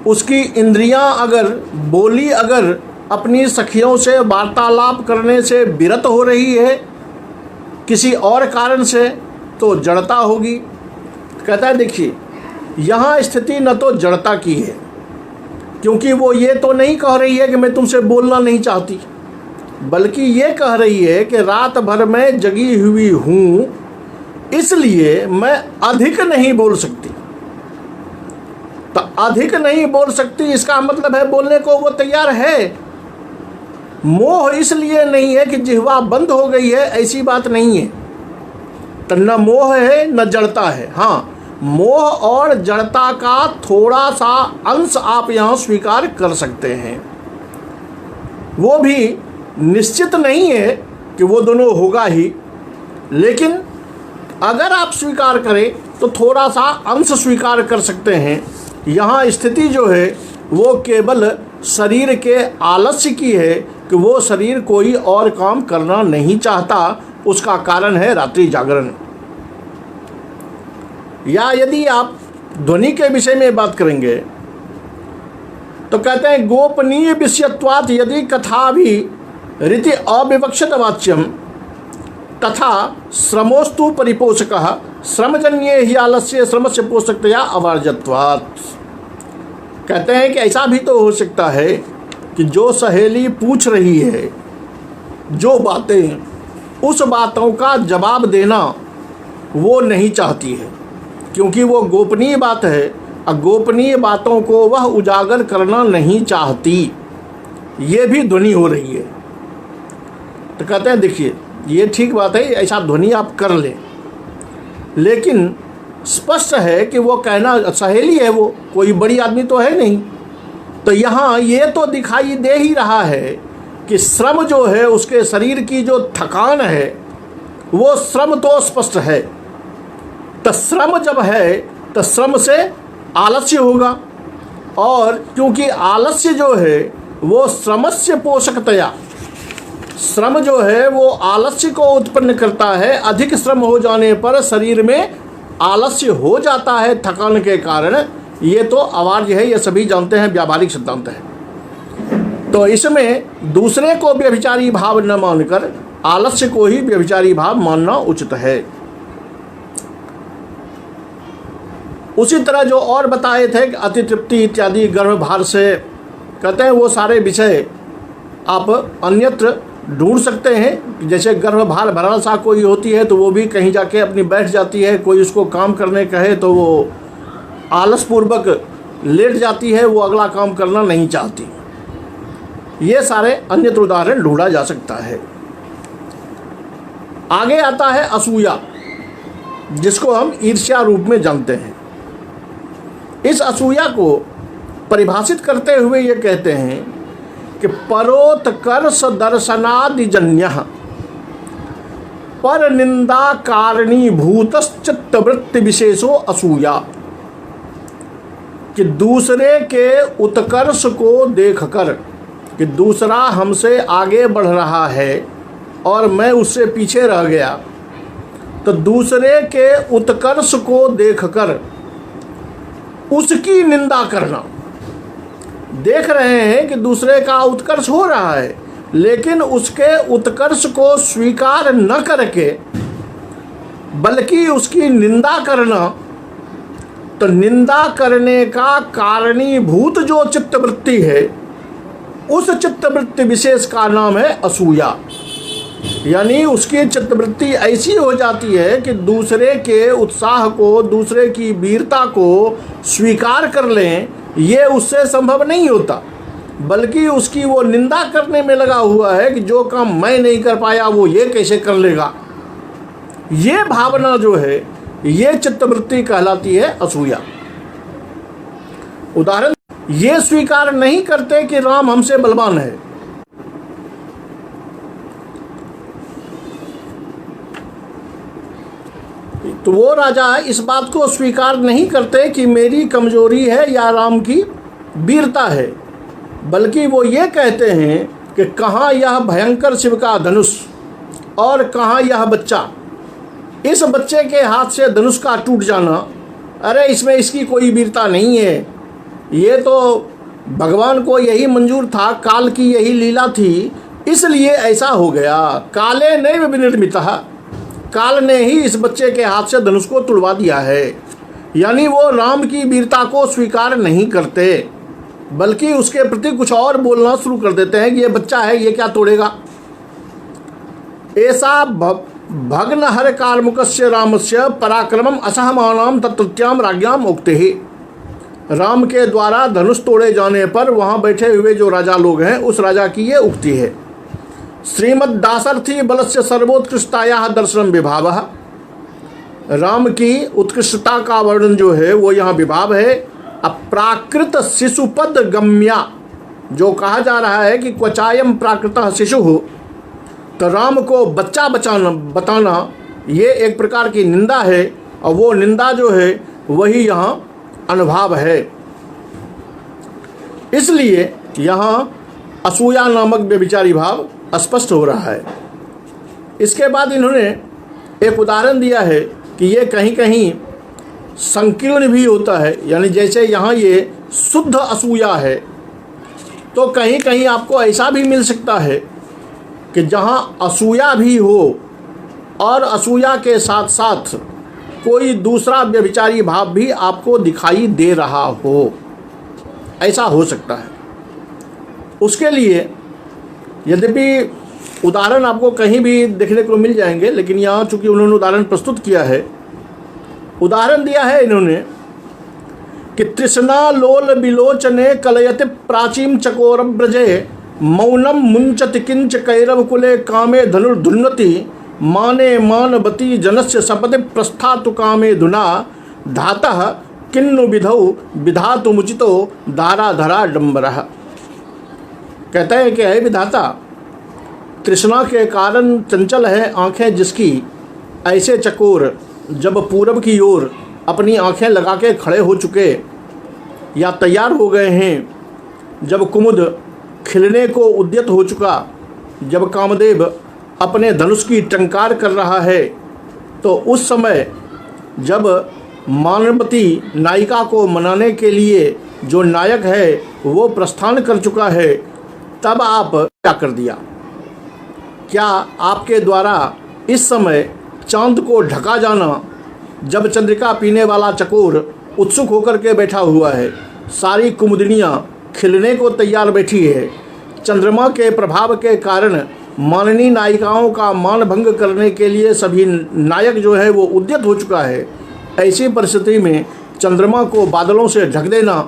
उसकी इंद्रियां अगर, बोली अगर अपनी सखियों से वार्तालाप करने से विरत हो रही है किसी और कारण से, तो जड़ता होगी। कहता है देखिए यहाँ स्थिति न तो जड़ता की है, क्योंकि वो ये तो नहीं कह रही है कि मैं तुमसे बोलना नहीं चाहती, बल्कि ये कह रही है कि रात भर मैं जगी हुई हूँ, इसलिए मैं अधिक नहीं बोल सकती। तो अधिक नहीं बोल सकती इसका मतलब है बोलने को वो तैयार है। मोह इसलिए नहीं है कि जिह्वा बंद हो गई है, ऐसी बात नहीं है। तो न मोह है न जड़ता है। हाँ, मोह और जड़ता का थोड़ा सा अंश आप यहाँ स्वीकार कर सकते हैं। वो भी निश्चित नहीं है कि वो दोनों होगा ही, लेकिन अगर आप स्वीकार करें तो थोड़ा सा अंश स्वीकार कर सकते हैं। यहाँ स्थिति जो है वो केवल शरीर के आलस्य की है कि वो शरीर कोई और काम करना नहीं चाहता। उसका कारण है रात्रि जागरण। या यदि आप ध्वनि के विषय में बात करेंगे तो कहते हैं गोपनीय विषयत्वात् यदि कथा भी रीति अविवक्षित वाच्यम तथा श्रमोस्तु परिपोषकः श्रमजन्ये ही आलस्य श्रमस्य पोषकतया अवर्जत्वात्। कहते हैं कि ऐसा भी तो हो सकता है कि जो सहेली पूछ रही है जो बातें, उस बातों का जवाब देना वो नहीं चाहती है, क्योंकि वो गोपनीय बात है और गोपनीय बातों को वह उजागर करना नहीं चाहती। ये भी ध्वनि हो रही है। तो कहते हैं देखिए ये ठीक बात है, ऐसा ध्वनि आप कर लें, लेकिन स्पष्ट है कि वो कहना सहेली है, वो कोई बड़ी आदमी तो है नहीं। तो यहाँ ये तो दिखाई दे ही रहा है कि श्रम जो है, उसके शरीर की जो थकान है वो श्रम तो स्पष्ट है। तो श्रम जब है तो श्रम से आलस्य होगा, और क्योंकि आलस्य जो है वो श्रमस्य पोषकतया, श्रम जो है वो आलस्य को उत्पन्न करता है। अधिक श्रम हो जाने पर शरीर में आलस्य हो जाता है थकान के कारण। ये तो अवार्य है, ये सभी जानते हैं, व्यावहारिक सिद्धांत है। तो इसमें दूसरे को व्यभिचारी भाव न मानकर आलस्य को ही व्यभिचारी भाव मानना उचित है। उसी तरह जो और बताए थे कि अति तृप्ति इत्यादि गर्भभार से, कहते हैं वो सारे विषय आप अन्यत्र ढूंढ सकते हैं। जैसे गर्भभार भरा सा कोई होती है तो वो भी कहीं जाके अपनी बैठ जाती है, कोई उसको काम करने कहे तो वो आलसपूर्वक लेट जाती है, वो अगला काम करना नहीं चाहती। ये सारे अन्यत्र उदाहरण ढूंढा जा सकता है। आगे आता है असूया, जिसको हम ईर्ष्या रूप में जानते हैं। इस असूया को परिभाषित करते हुए ये कहते हैं कि परोत्कर्ष दर्शनादिजन्य पर निंदा कारणीभूतश्चित्तवृत्ति विशेषो असूया, कि दूसरे के उत्कर्ष को देखकर कि दूसरा हमसे आगे बढ़ रहा है और मैं उससे पीछे रह गया, तो दूसरे के उत्कर्ष को देखकर उसकी निंदा करना। देख रहे हैं कि दूसरे का उत्कर्ष हो रहा है, लेकिन उसके उत्कर्ष को स्वीकार न करके बल्कि उसकी निंदा करना। तो निंदा करने का कारणीभूत जो चित्तवृत्ति है, उस चित्तवृत्ति विशेष का नाम है असूया। यानी उसकी चित्तवृत्ति ऐसी हो जाती है कि दूसरे के उत्साह को, दूसरे की वीरता को स्वीकार कर लें, ये उससे संभव नहीं होता, बल्कि उसकी वो निंदा करने में लगा हुआ है कि जो काम मैं नहीं कर पाया वो ये कैसे कर लेगा। ये भावना जो है ये चित्तवृत्ति कहलाती है असूया। उदाहरण, ये स्वीकार नहीं करते कि राम हमसे बलवान है। तो वो राजा इस बात को स्वीकार नहीं करते कि मेरी कमजोरी है या राम की वीरता है, बल्कि वो ये कहते हैं कि कहाँ यह भयंकर शिव का धनुष और कहाँ यह बच्चा, इस बच्चे के हाथ से धनुष का टूट जाना, अरे इसमें इसकी कोई वीरता नहीं है, ये तो भगवान को यही मंजूर था, काल की यही लीला थी, इसलिए ऐसा हो गया। काले नैव विनिर्मितः, काल ने ही इस बच्चे के हाथ से धनुष को तुड़वा दिया है। यानी वो राम की वीरता को स्वीकार नहीं करते, बल्कि उसके प्रति कुछ और बोलना शुरू कर देते हैं कि ये बच्चा है, ये क्या तोड़ेगा, ऐसा भग्न हर कार्मुकस्य रामस्य पराक्रमम असहमानाम तत्रत्याम राज्ञाम उक्ते ही। राम के द्वारा धनुष तोड़े जाने पर वहाँ बैठे हुए जो राजा लोग हैं उस राजा की ये उक्ति है। श्रीमद्दासर्थी बलस्य सर्वोत्कृष्टाया दर्शनम विभावः। राम की उत्कृष्टता का वर्णन जो है वो यहाँ विभाव है। अप्राकृत शिशुपद गम्या, जो कहा जा रहा है कि क्वचायम प्राकृत शिशु हो, तो राम को बच्चा बताना ये एक प्रकार की निंदा है, और वो निंदा जो है वही यहाँ अनुभाव है। इसलिए यहाँ असूया नामक व्यभिचारी भाव स्पष्ट हो रहा है। इसके बाद इन्होंने एक उदाहरण दिया है कि ये कहीं कहीं संकीर्ण भी होता है, यानी जैसे यहाँ ये शुद्ध असूया है, तो कहीं कहीं आपको ऐसा भी मिल सकता है कि जहाँ असूया भी हो और असूया के साथ साथ कोई दूसरा व्यभिचारी भाव भी आपको दिखाई दे रहा हो, ऐसा हो सकता है। उसके लिए यद्यपि उदाहरण आपको कहीं भी देखने को मिल जाएंगे, लेकिन यहाँ चूँकि उन्होंने उदाहरण प्रस्तुत किया है, उदाहरण दिया है इन्होंने कि तृष्णा लोल विलोचने कलयति प्राचीम चकोर ब्रजे मौनम मुंचति किंच कैरव कुले कामे धनुर्धुन्नति माने मानवती जनस्य सपदि प्रस्थातु कामे धुना धातः किन्नु विधौ विधातु मुचितो दाराधरा डम्बरः। कहता है कि हे विधाता, तृष्णा के कारण चंचल है आँखें जिसकी, ऐसे चकोर जब पूरब की ओर अपनी आँखें लगा के खड़े हो चुके या तैयार हो गए हैं, जब कुमुद खिलने को उद्यत हो चुका, जब कामदेव अपने धनुष की टंकार कर रहा है, तो उस समय जब मानवती नायिका को मनाने के लिए जो नायक है वो प्रस्थान कर चुका है, तब आप क्या कर दिया? क्या आपके द्वारा इस समय चांद को ढका जाना, जब चंद्रिका पीने वाला चकोर उत्सुक होकर के बैठा हुआ है, सारी कुमुदिनियाँ खिलने को तैयार बैठी है, चंद्रमा के प्रभाव के कारण माननीय नायिकाओं का मान भंग करने के लिए सभी नायक जो है वो उद्यत हो चुका है, ऐसी परिस्थिति में चंद्रमा को बादलों से ढक देना,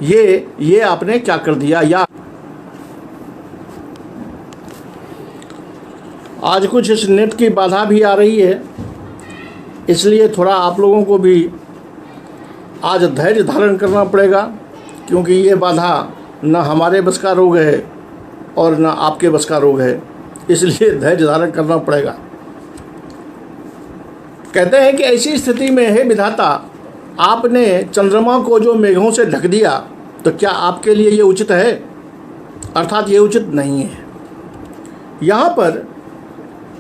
ये आपने क्या कर दिया? या आज कुछ इस नेट की बाधा भी आ रही है, इसलिए थोड़ा आप लोगों को भी आज धैर्य धारण करना पड़ेगा, क्योंकि ये बाधा न हमारे बस का रोग है और न आपके बस का रोग है, इसलिए धैर्य धारण करना पड़ेगा। कहते हैं कि ऐसी स्थिति में है विधाता, आपने चंद्रमा को जो मेघों से ढक दिया, तो क्या आपके लिए ये उचित है? अर्थात ये उचित नहीं है। यहाँ पर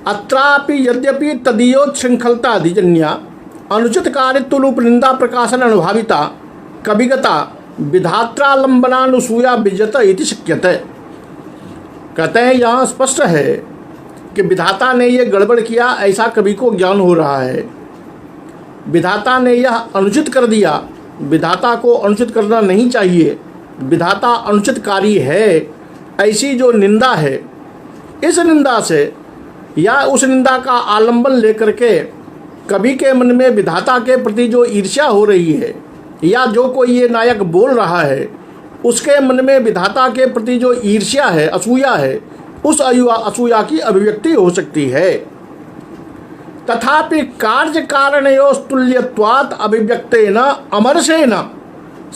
अत्रापि यद्यपि तदीयोच्छृंखलता अधिजन्या अनुचित कारित्वरूप निंदा प्रकाशन अनुभाविता कविगता विधात्रालंबनानुसूया विजत इति शक्यते। कहते हैं यहाँ स्पष्ट है कि विधाता ने यह गड़बड़ किया, ऐसा कवि को ज्ञान हो रहा है। विधाता ने यह अनुचित कर दिया, विधाता को अनुचित करना नहीं चाहिए, विधाता अनुचितकारी है, ऐसी जो निंदा है, इस निंदा से या उस निंदा का आलंबन लेकर के कवि के मन में विधाता के प्रति जो ईर्ष्या हो रही है, या जो कोई ये नायक बोल रहा है उसके मन में विधाता के प्रति जो ईर्ष्या है, असूया है, उस असूया की अभिव्यक्ति हो सकती है। तथापि कार्य कारणयोस्तुल्यत्वात् अभिव्यक्तेन अमर्षेण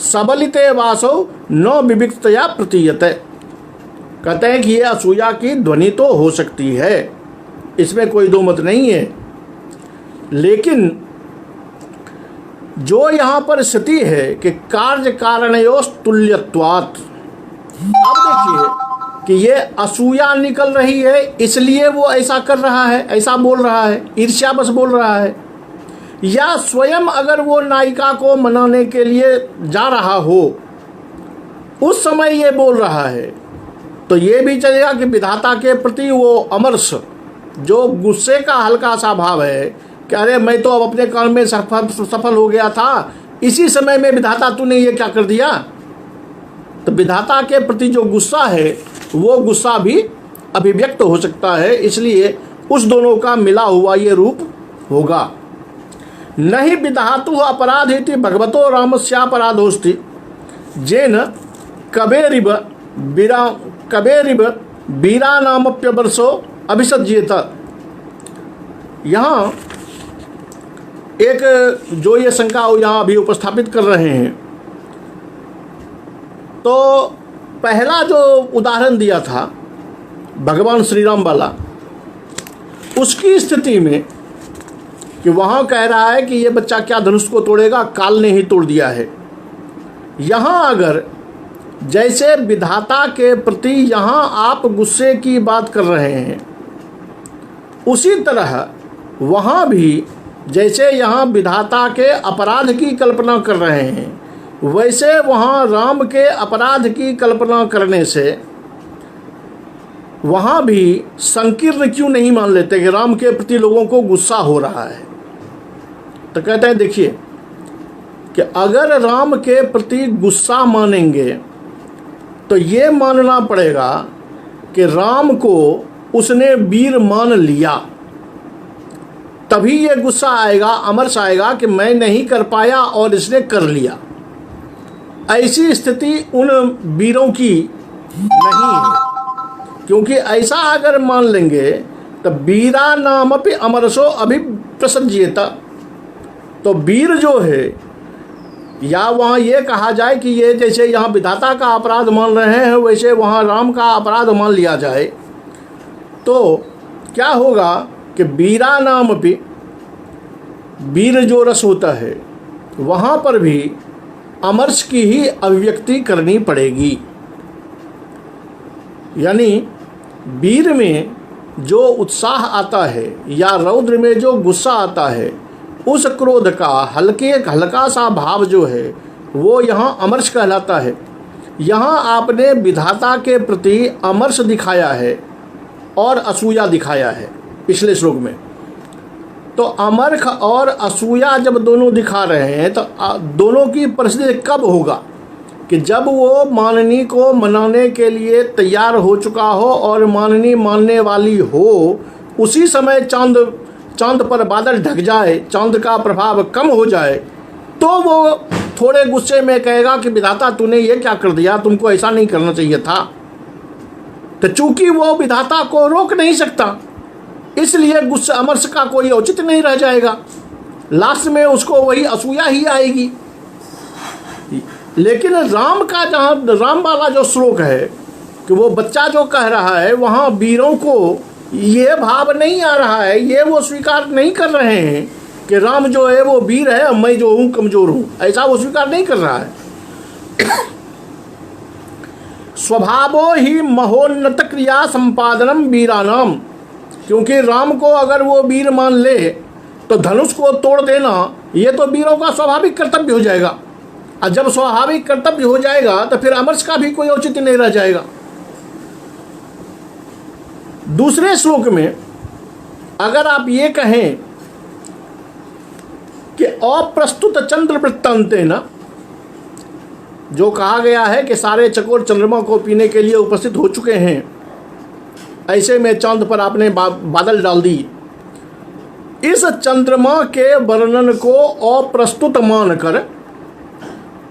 सबलिते वासो न विविक्तया प्रतीयते। कहते हैं कि ये असूया की ध्वनि तो हो सकती है, इसमें कोई दो मत नहीं है, लेकिन जो यहाँ पर स्थिति है कि कार्य कारणयोस्तुल्यत्वात्, अब देखिए कि ये असूया निकल रही है, इसलिए वो ऐसा कर रहा है, ऐसा बोल रहा है, ईर्ष्या बस बोल रहा है, या स्वयं अगर वो नायिका को मनाने के लिए जा रहा हो उस समय ये बोल रहा है, तो ये भी चलेगा कि विधाता के प्रति वो अमर्ष, जो गुस्से का हल्का सा भाव है कि अरे मैं तो अब अपने काम में सफल हो गया था, इसी समय में विधाता तूने ये क्या कर दिया। तो विधाता के प्रति जो गुस्सा है वो गुस्सा भी अभिव्यक्त हो सकता है, इसलिए उस दोनों का मिला हुआ ये रूप होगा। नहीं विधातु अपराधेति भगवतो रामस्यापराधोस्ति जेन कबेरिव बीरा नामप्यवर्षो अभिसज्येत। यहाँ एक जो ये शंका यहाँ अभी उपस्थापित कर रहे हैं, तो पहला जो उदाहरण दिया था भगवान श्री राम वाला, उसकी स्थिति में कि वहाँ कह रहा है कि ये बच्चा क्या धनुष को तोड़ेगा, काल ने ही तोड़ दिया है। यहाँ अगर जैसे विधाता के प्रति यहाँ आप गुस्से की बात कर रहे हैं, उसी तरह वहाँ भी जैसे यहाँ विधाता के अपराध की कल्पना कर रहे हैं, वैसे वहाँ राम के अपराध की कल्पना करने से वहाँ भी संकीर्ण क्यों नहीं मान लेते कि राम के प्रति लोगों को गुस्सा हो रहा है। तो कहते हैं देखिए कि अगर राम के प्रति गुस्सा मानेंगे तो ये मानना पड़ेगा कि राम को उसने वीर मान लिया, तभी ये गुस्सा आएगा, अमर्ष आएगा कि मैं नहीं कर पाया और इसने कर लिया। ऐसी स्थिति उन वीरों की नहीं है, क्योंकि ऐसा अगर मान लेंगे तो वीरा नामपि अमरसो अभिप्रसज्येत, तो वीर जो है, या वहाँ ये कहा जाए कि ये जैसे यहाँ विधाता का अपराध मान रहे हैं वैसे वहाँ राम का अपराध मान लिया जाए, तो क्या होगा कि वीरा नामपि, वीर जो रस होता है वहाँ पर भी अमर्ष की ही अभिव्यक्ति करनी पड़ेगी। यानी वीर में जो उत्साह आता है या रौद्र में जो गुस्सा आता है, उस क्रोध का हल्का सा भाव जो है वो यहाँ अमर्ष कहलाता है। यहाँ आपने विधाता के प्रति अमर्ष दिखाया है और असूया दिखाया है पिछले श्लोक में। तो अमर्ष और असूया जब दोनों दिखा रहे हैं तो दोनों की परिस्थिति कब होगा कि जब वो माननी को मनाने के लिए तैयार हो चुका हो और माननी मानने वाली हो, उसी समय चांद पर बादल ढक जाए, चांद का प्रभाव कम हो जाए, तो वो थोड़े गुस्से में कहेगा कि विधाता तूने ये क्या कर दिया, तुमको ऐसा नहीं करना चाहिए था। तो चूंकि वो विधाता को रोक नहीं सकता, इसलिए गुस्से अमर्ष का कोई औचित्य नहीं रह जाएगा, लास्ट में उसको वही असूया ही आएगी। लेकिन राम का जहाँ राम वाला जो श्लोक है कि वो बच्चा जो कह रहा है, वहाँ वीरों को ये भाव नहीं आ रहा है, ये वो स्वीकार नहीं कर रहे हैं कि राम जो है वो वीर है और मैं जो हूँ कमजोर हूँ, ऐसा वो स्वीकार नहीं कर रहा है। स्वभावो ही महोन्नत क्रिया संपादनम वीरानाम, क्योंकि राम को अगर वो वीर मान ले तो धनुष को तोड़ देना ये तो वीरों का स्वाभाविक कर्तव्य हो जाएगा, और जब स्वाभाविक कर्तव्य हो जाएगा तो फिर अमर्ष का भी कोई औचित्य नहीं रह जाएगा। दूसरे श्लोक में अगर आप ये कहें कि अप्रस्तुत चंद्र वृत्तांतेन, जो कहा गया है कि सारे चकोर चंद्रमा को पीने के लिए उपस्थित हो चुके हैं, ऐसे में चांद पर आपने बादल डाल दी, इस चंद्रमा के वर्णन को अप्रस्तुत मानकर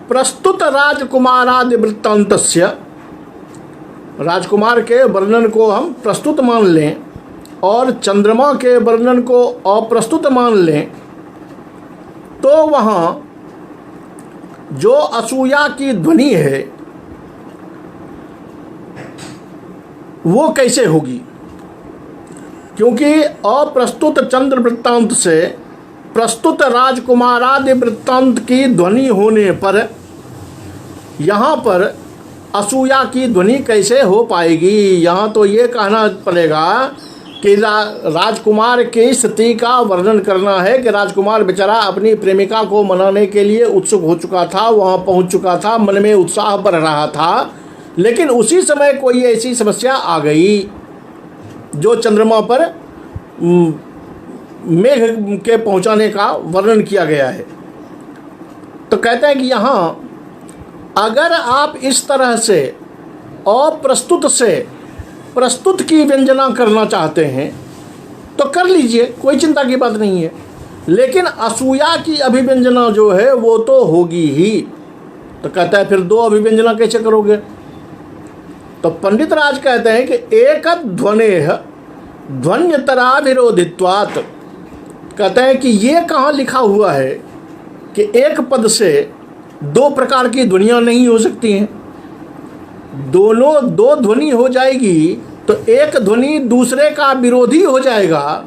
प्रस्तुत राजकुमारादि वृत्तांतस्य, राजकुमार के वर्णन को हम प्रस्तुत मान लें और चंद्रमा के वर्णन को अप्रस्तुत मान लें, तो वहाँ जो असूया की ध्वनि है वो कैसे होगी, क्योंकि अप्रस्तुत चंद्र वृत्तांत से प्रस्तुत राजकुमारादि वृत्तांत की ध्वनि होने पर यहाँ पर असूया की ध्वनि कैसे हो पाएगी। यहाँ तो ये कहना पड़ेगा कि राजकुमार की स्थिति का वर्णन करना है कि राजकुमार बेचारा अपनी प्रेमिका को मनाने के लिए उत्सुक हो चुका था, वहाँ पहुँच चुका था, मन में उत्साह बढ़ रहा था, लेकिन उसी समय कोई ऐसी समस्या आ गई जो चंद्रमा पर मेघ के पहुँचाने का वर्णन किया गया है। तो कहते हैं कि यहाँ अगर आप इस तरह से अप्रस्तुत से प्रस्तुत की व्यंजना करना चाहते हैं तो कर लीजिए, कोई चिंता की बात नहीं है। लेकिन असूया की अभिव्यंजना जो है वो तो होगी ही। तो कहता है फिर 2 अभिव्यंजना कैसे करोगे? तो पंडित राज कहते हैं कि एक ध्वनेह ध्वन्यतराविरोधित्वात्। कहते हैं कि ये कहाँ लिखा हुआ है कि एक पद से 2 प्रकार की ध्वनियाँ नहीं हो सकती हैं। दोनों 2 ध्वनि हो जाएगी तो एक ध्वनि दूसरे का विरोधी हो जाएगा,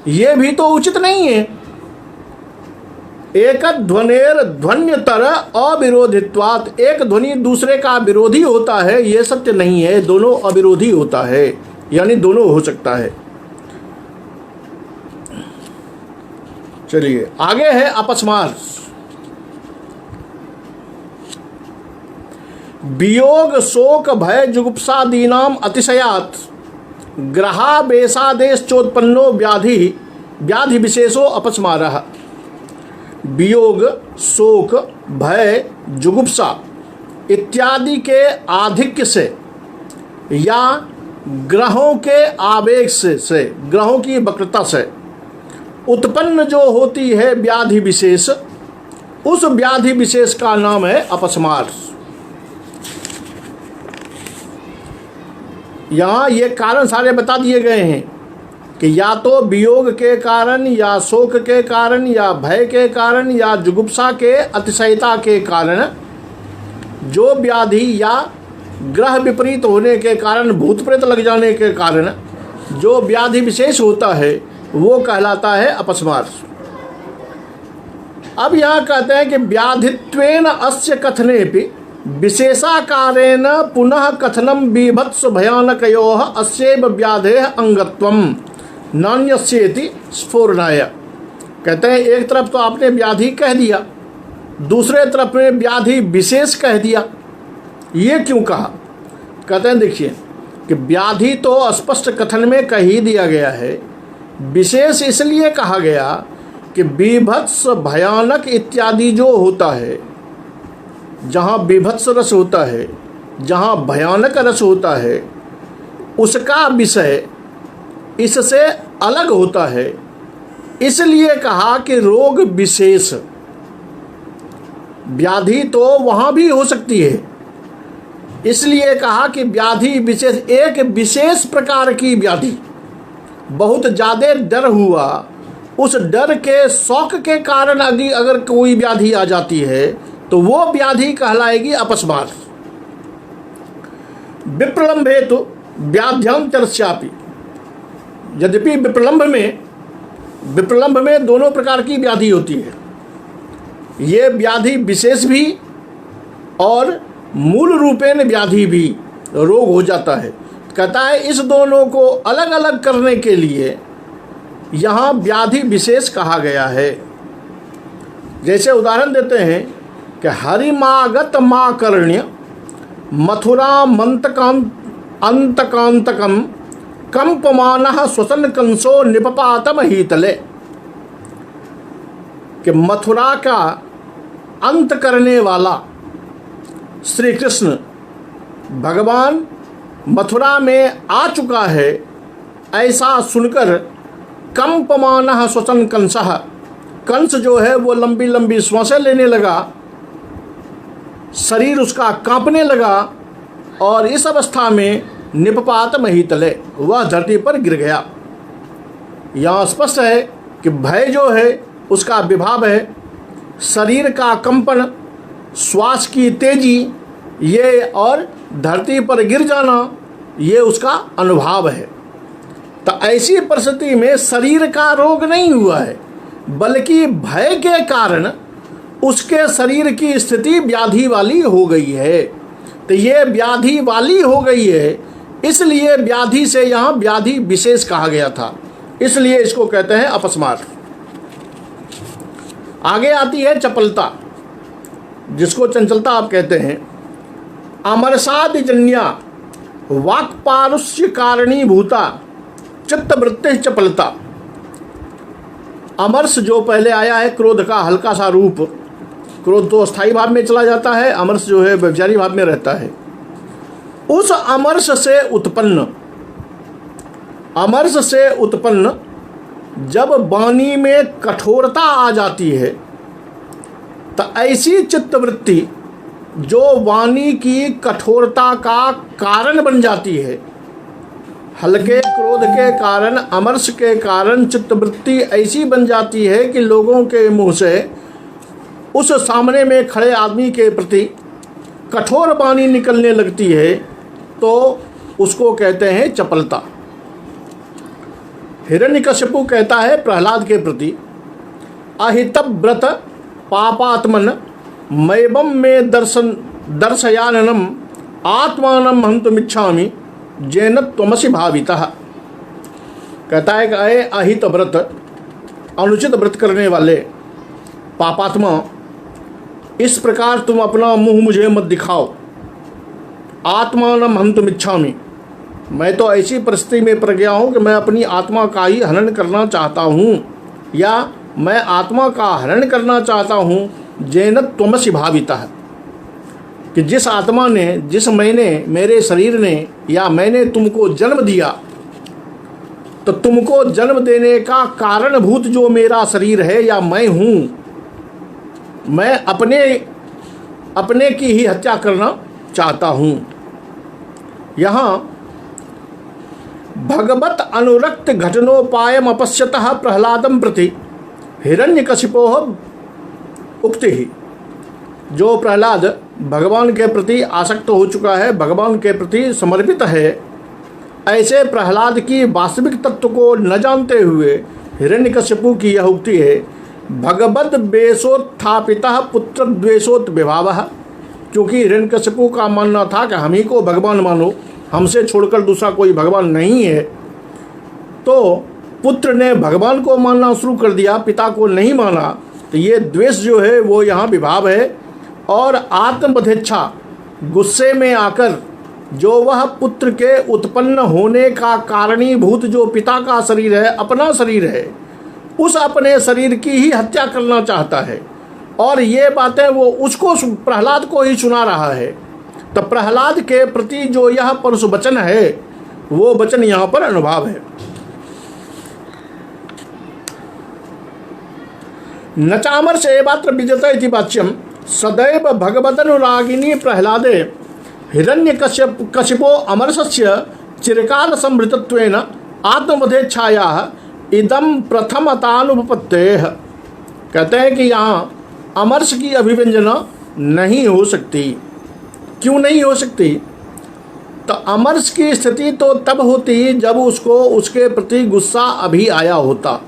ये भी तो उचित नहीं है। एक ध्वनेर ध्वन्यतर अविरोधित्वात्, एक ध्वनि दूसरे का विरोधी होता है, ये सत्य नहीं है। दोनों अविरोधी होता है, यानी दोनों हो सकता है। चलिए आगे है अपस्मार्श। वियोग शोक भय जुगुप्सादीनाम अतिशयात् ग्रहावेशादेश चोत्पन्नो व्याधि व्याधि विशेषो अपस्मारः। वियोग शोक भय जुगुप्सा इत्यादि के आधिक्य से या ग्रहों के आवेश से ग्रहों की वक्रता से उत्पन्न जो होती है व्याधि विशेष, उस व्याधि विशेष का नाम है अपस्मार्श। यहाँ ये कारण सारे बता दिए गए हैं कि या तो वियोग के कारण या शोक के कारण या भय के कारण या जुगुप्सा के अतिशयता के कारण जो व्याधि या ग्रह विपरीत होने के कारण, भूत प्रेत लग जाने के कारण जो व्याधि विशेष होता है वो कहलाता है अपस्मार्श। अब यहाँ कहते हैं कि व्याधित्वेन अस्य कथनेपि विशेषाकारेण पुनः कथनम बीभत्स भयानकयोः अस्यैव व्याधेः अंगत्वम नान्यस्येति स्फुरणाय। कहते हैं एक तरफ तो आपने व्याधि कह दिया, दूसरे तरफ में व्याधि विशेष कह दिया। ये क्यों कहा? कहते हैं देखिए कि व्याधि तो स्पष्ट कथन में कह ही दिया गया है, विशेष इसलिए कहा गया कि बीभत्स भयानक इत्यादि जो होता है, जहाँ बीभत्स रस होता है, जहाँ भयानक रस होता है, उसका विषय इससे अलग होता है। इसलिए कहा कि रोग विशेष, व्याधि तो वहाँ भी हो सकती है, इसलिए कहा कि व्याधि विशेष, एक विशेष प्रकार की व्याधि, बहुत ज़्यादा डर हुआ, उस डर के शौक के कारण अगर कोई व्याधि आ जाती है तो वो व्याधि कहलाएगी अपस्मार्श। विप्रलंभ हेतु व्याध्यांतरस्यापि, यद्यपि विप्रलंभ में दोनों प्रकार की व्याधि होती है, ये व्याधि विशेष भी और मूल रूपेण व्याधि भी रोग हो जाता है। कहता है इस दोनों को अलग अलग करने के लिए यहाँ व्याधि विशेष कहा गया है। जैसे उदाहरण देते हैं कि हरिमागत माकर्ण्य मथुरा अंतकांतकम कंपमानः श्वसन कंसो निपपातम हीतले। कि मथुरा का अंत करने वाला श्री कृष्ण भगवान मथुरा में आ चुका है, ऐसा सुनकर कंपमानः श्वसन कंसः, कंस जो है वो लंबी लंबी श्वासें लेने लगा, शरीर उसका कांपने लगा और इस अवस्था में निपपात महीतले, वह धरती पर गिर गया। यहाँ स्पष्ट है कि भय जो है उसका विभाव है, शरीर का कंपन, श्वास की तेजी, ये और धरती पर गिर जाना, ये उसका अनुभव है। तो ऐसी परिस्थिति में शरीर का रोग नहीं हुआ है, बल्कि भय के कारण उसके शरीर की स्थिति व्याधि वाली हो गई है। तो ये व्याधि वाली हो गई है, इसलिए व्याधि से यहाँ व्याधि विशेष कहा गया था, इसलिए इसको कहते हैं अपस्मार्श। आगे आती है चपलता, जिसको चंचलता आप कहते हैं। अमरसादिजन्या वाक्पारुष्य कारणी भूता चित्तवृत्ति चपलता। अमरस जो पहले आया है क्रोध का हल्का सा रूप, क्रोध तो अस्थायी भाव में चला जाता है, अमरस जो है व्यभिचारी भाव में रहता है। उस अमरस से उत्पन्न जब वाणी में कठोरता आ जाती है तो ऐसी चित्तवृत्ति जो वाणी की कठोरता का कारण बन जाती है, हल्के क्रोध के कारण, अमर्ष के कारण चित्तवृत्ति ऐसी बन जाती है कि लोगों के मुंह से उस सामने में खड़े आदमी के प्रति कठोर वाणी निकलने लगती है, तो उसको कहते हैं चपलता। हिरण्यकशिपु कहता है प्रहलाद के प्रति, अहितव्रत पापात्मन मैवं में दर्शयाननम आत्मानम हन्तुमिच्छामि जेन त्वमसि भावितः। कहता है कि अये अहित व्रत, अनुचित व्रत करने वाले पापात्मा, इस प्रकार तुम अपना मुंह मुझे मत दिखाओ। आत्मानम हन्तुमिच्छामि, मैं तो ऐसी परिस्थिति में पड़ गया हूँ कि मैं अपनी आत्मा का ही हनन करना चाहता हूँ, या मैं आत्मा का हरण करना चाहता हूँ। जेन त्वमसि भावितः, कि जिस आत्मा ने, जिस मैंने, मेरे शरीर ने या मैंने तुमको जन्म दिया, तो तुमको जन्म देने का कारणभूत जो मेरा शरीर है या मैं हूँ, मैं अपने की ही हत्या करना चाहता हूँ। यहाँ भगवत अनुरक्त घटनोपायम अपश्यतः प्रहलादम प्रति हिरण्यकशिपोः उक्ति ही। जो प्रहलाद भगवान के प्रति आसक्त हो चुका है, भगवान के प्रति समर्पित है, ऐसे प्रहलाद की वास्तविक तत्व को न जानते हुए हिरण्यकशिपु की यह उक्ति है, भगवद द्वेषोत्थापितः पुत्र द्वेषोत विभावः। क्योंकि हिरण्यकशिपु का मानना था कि हम ही को भगवान मानो, हमसे छोड़कर दूसरा कोई भगवान नहीं है, तो पुत्र ने भगवान को मानना शुरू कर दिया, पिता को नहीं माना, तो ये द्वेष जो है वो यहाँ विभाव है। और आत्मवधेच्छा, गुस्से में आकर जो वह पुत्र के उत्पन्न होने का कारणीभूत जो पिता का शरीर है, अपना शरीर है, उस अपने शरीर की ही हत्या करना चाहता है। और ये बातें वो उसको, प्रहलाद को ही सुना रहा है। तो प्रहलाद के प्रति जो यह परशु वचन है, वो वचन यहाँ पर अनुभाव है। न चामर्ष एवात्र विजयते इति वाच्यम सदैव भगवदनुरागिनी प्रहलादे हिरण्यकशिपो अमरसस्य चिरकाल संभृतत्वेन आत्मवधेच्छायाः इदं प्रथमतानुपपत्तेः। कहते हैं कि यहाँ अमर्ष की अभिव्यंजना नहीं हो सकती। क्यों नहीं हो सकती? तो अमर्ष की स्थिति तो तब होती जब उसको उसके प्रति गुस्सा अभी आया होता,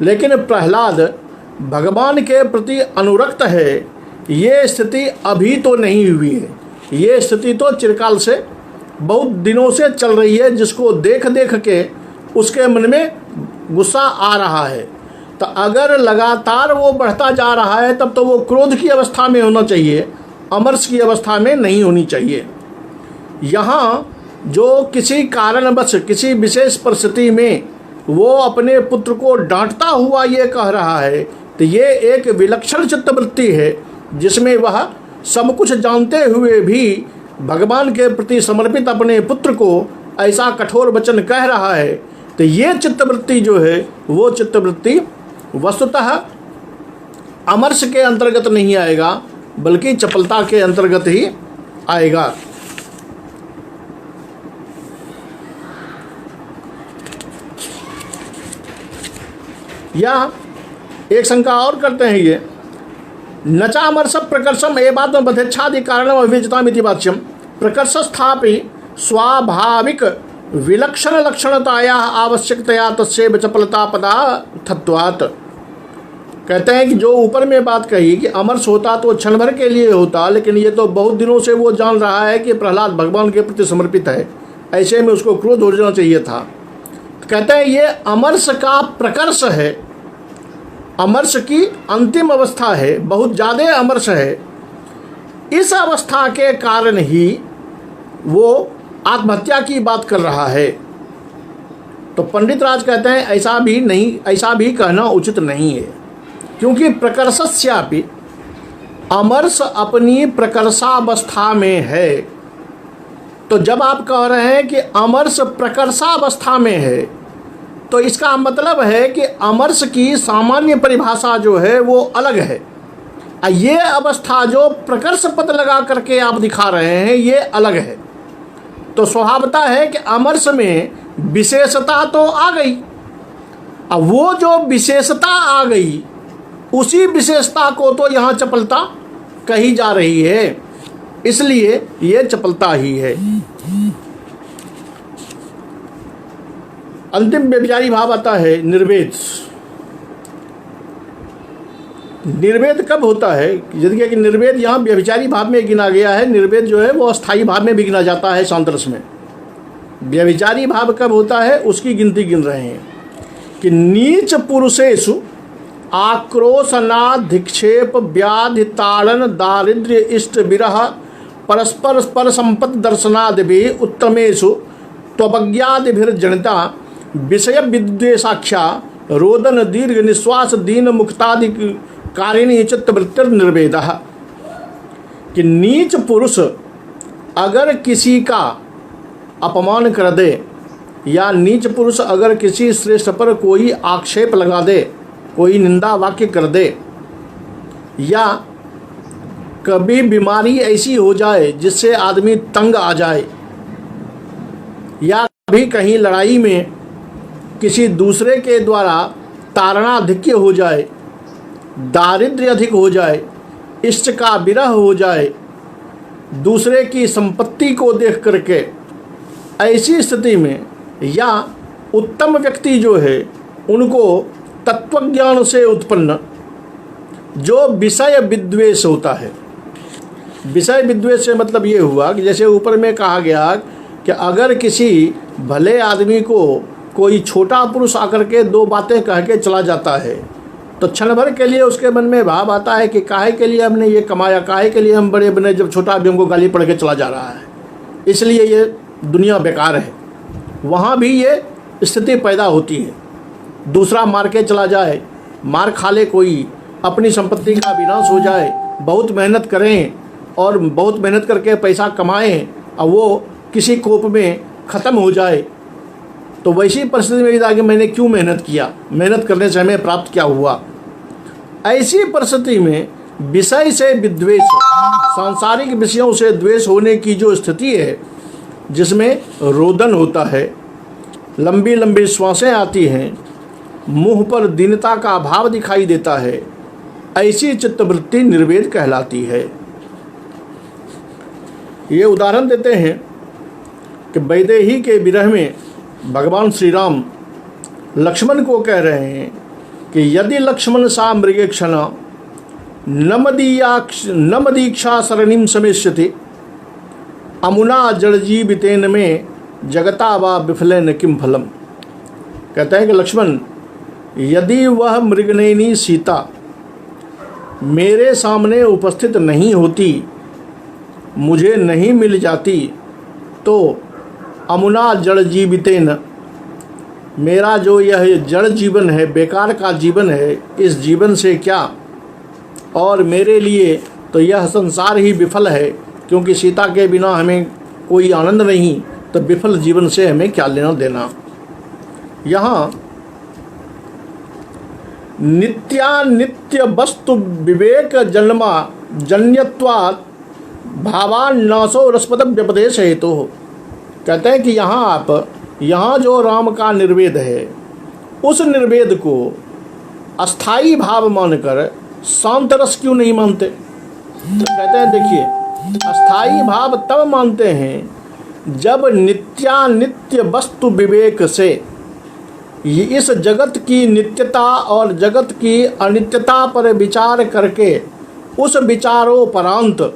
लेकिन प्रहलाद भगवान के प्रति अनुरक्त है, ये स्थिति अभी तो नहीं हुई है। ये स्थिति तो चिरकाल से, बहुत दिनों से चल रही है, जिसको देख देख के उसके मन में गुस्सा आ रहा है। तो अगर लगातार वो बढ़ता जा रहा है, तब तो वो क्रोध की अवस्था में होना चाहिए, अमर्ष की अवस्था में नहीं होनी चाहिए। यहाँ जो किसी कारणवश, किसी विशेष परिस्थिति में वो अपने पुत्र को डांटता हुआ ये कह रहा है, तो ये एक विलक्षण चित्तवृत्ति है, जिसमें वह सब कुछ जानते हुए भी भगवान के प्रति समर्पित अपने पुत्र को ऐसा कठोर वचन कह रहा है। तो ये चित्तवृत्ति जो है, वो चित्तवृत्ति वस्तुतः अमर्ष के अंतर्गत नहीं आएगा, बल्कि चपलता के अंतर्गत ही आएगा। या एक शंका और करते हैं ये, नचामर्ष प्रकर्षम एवात्मवधेच्छादि कारणम अभिव्यजतामिति वाच्यम प्रकर्षस्थापि स्वाभाविक विलक्षण लक्षणताया आवश्यकतया तस्यैव चपलता पदार्थत्वात्। कहते हैं कि जो ऊपर में बात कही कि अमर्ष होता तो क्षण भर के लिए होता, लेकिन ये तो बहुत दिनों से वो जान रहा है कि प्रहलाद भगवान के प्रति समर्पित है, ऐसे में उसको क्रोध हो जाना चाहिए था। तो कहते हैं ये अमर्ष का प्रकर्ष है, अमर्ष की अंतिम अवस्था है, बहुत ज़्यादा अमर्ष है। इस अवस्था के कारण ही वो आत्महत्या की बात कर रहा है। तो पंडित राज कहते हैं ऐसा भी नहीं, ऐसा भी कहना उचित नहीं है, क्योंकि प्रकर्षस्यापि, अमर्ष अपनी प्रकर्षावस्था में है। तो जब आप कह रहे हैं कि अमर्ष प्रकर्षावस्था में है, तो इसका मतलब है कि अमरस की सामान्य परिभाषा जो है वो अलग है। ये अवस्था जो प्रकर्ष पद लगा करके आप दिखा रहे हैं ये अलग है। तो स्वभावता है कि अमरस में विशेषता तो आ गई, अब वो जो विशेषता आ गई उसी विशेषता को तो यहाँ चपलता कही जा रही है, इसलिए ये चपलता ही है। अंतिम व्यभिचारी भाव आता है निर्वेद। निर्वेद कब होता है? यदि कि निर्वेद यहाँ व्यभिचारी भाव में गिना गया है, निर्वेद जो है वो अस्थाई भाव में भी गिना जाता है सांतरस में। व्यभिचारी भाव कब होता है उसकी गिनती गिन रहे हैं कि नीच पुरुषेषु आक्रोशनाधिक्षेप व्याधि ताड़न दारिद्र्य इष्ट विरह परस्पर पर संपत्ति दर्शनादि भी उत्तमेषु त्वज्ञादिभिर्जनिता विषय विद्वेषाख्या रोदन दीर्घ निश्वास दीन मुक्तादि कारिणी चित्तवृत्तिर निर्वेद। कि नीच पुरुष अगर किसी का अपमान कर दे या नीच पुरुष अगर किसी श्रेष्ठ पर कोई आक्षेप लगा दे, कोई निंदा वाक्य कर दे, या कभी बीमारी ऐसी हो जाए जिससे आदमी तंग आ जाए, या कभी कहीं लड़ाई में किसी दूसरे के द्वारा तारणाधिक्य हो जाए, दारिद्र्य अधिक हो जाए, इष्ट का विरह हो जाए, दूसरे की संपत्ति को देख करके, ऐसी स्थिति में या उत्तम व्यक्ति जो है उनको तत्वज्ञान से उत्पन्न जो विषय विद्वेष होता है। विषय विद्वेष से मतलब ये हुआ कि जैसे ऊपर में कहा गया कि अगर किसी भले आदमी को कोई छोटा पुरुष आकर के दो बातें कह के चला जाता है तो क्षण भर के लिए उसके मन में भाव आता है कि काहे के लिए हमने ये कमाया, काहे के लिए हम बड़े बने, जब छोटा आदमी हमको गाली पढ़ के चला जा रहा है, इसलिए ये दुनिया बेकार है। वहाँ भी ये स्थिति पैदा होती है। दूसरा मार के चला जाए, मार खा ले कोई, अपनी संपत्ति का विनाश हो जाए, बहुत मेहनत करें और बहुत मेहनत करके पैसा कमाएं और वो किसी कोप में ख़त्म हो जाए, तो वैसी परिस्थिति में भी आगे मैंने क्यों मेहनत किया, मेहनत करने से हमें प्राप्त क्या हुआ। ऐसी परिस्थिति में विषय से विद्वेष, सांसारिक विषयों से द्वेष होने की जो स्थिति है, जिसमें रोदन होता है, लंबी लंबी श्वासें आती हैं, मुंह पर दीनता का भाव दिखाई देता है, ऐसी चित्तवृत्ति निर्वेद कहलाती है। ये उदाहरण देते हैं कि वैदेही के विरह में भगवान श्री राम लक्ष्मण को कह रहे हैं कि यदि लक्ष्मण सा मृगे क्षण न मदीक्षा शरणिम समेष्यति अमुना जड़जीवितेन में जगता वा विफलेन किम फलम। कहते हैं कि लक्ष्मण, यदि वह मृगनयनी सीता मेरे सामने उपस्थित नहीं होती, मुझे नहीं मिल जाती, तो अमुना जड़ जीवितेन, मेरा जो यह जड़ जीवन है, बेकार का जीवन है, इस जीवन से क्या, और मेरे लिए तो यह संसार ही विफल है, क्योंकि सीता के बिना हमें कोई आनंद नहीं, तो विफल जीवन से हमें क्या लेना देना। यहाँ नित्यानित्य वस्तु विवेक जन्मा जन्यत्वात् भावान्नासो रसपद व्यपदेश हेतु हो। कहते हैं कि यहाँ जो राम का निर्वेद है, उस निर्वेद को अस्थाई भाव मानकर शांत रस क्यों नहीं मानते? तो कहते हैं देखिए, अस्थाई भाव तब मानते हैं जब नित्यानित्य वस्तु विवेक से इस जगत की नित्यता और जगत की अनित्यता पर विचार करके उस विचारोपरांत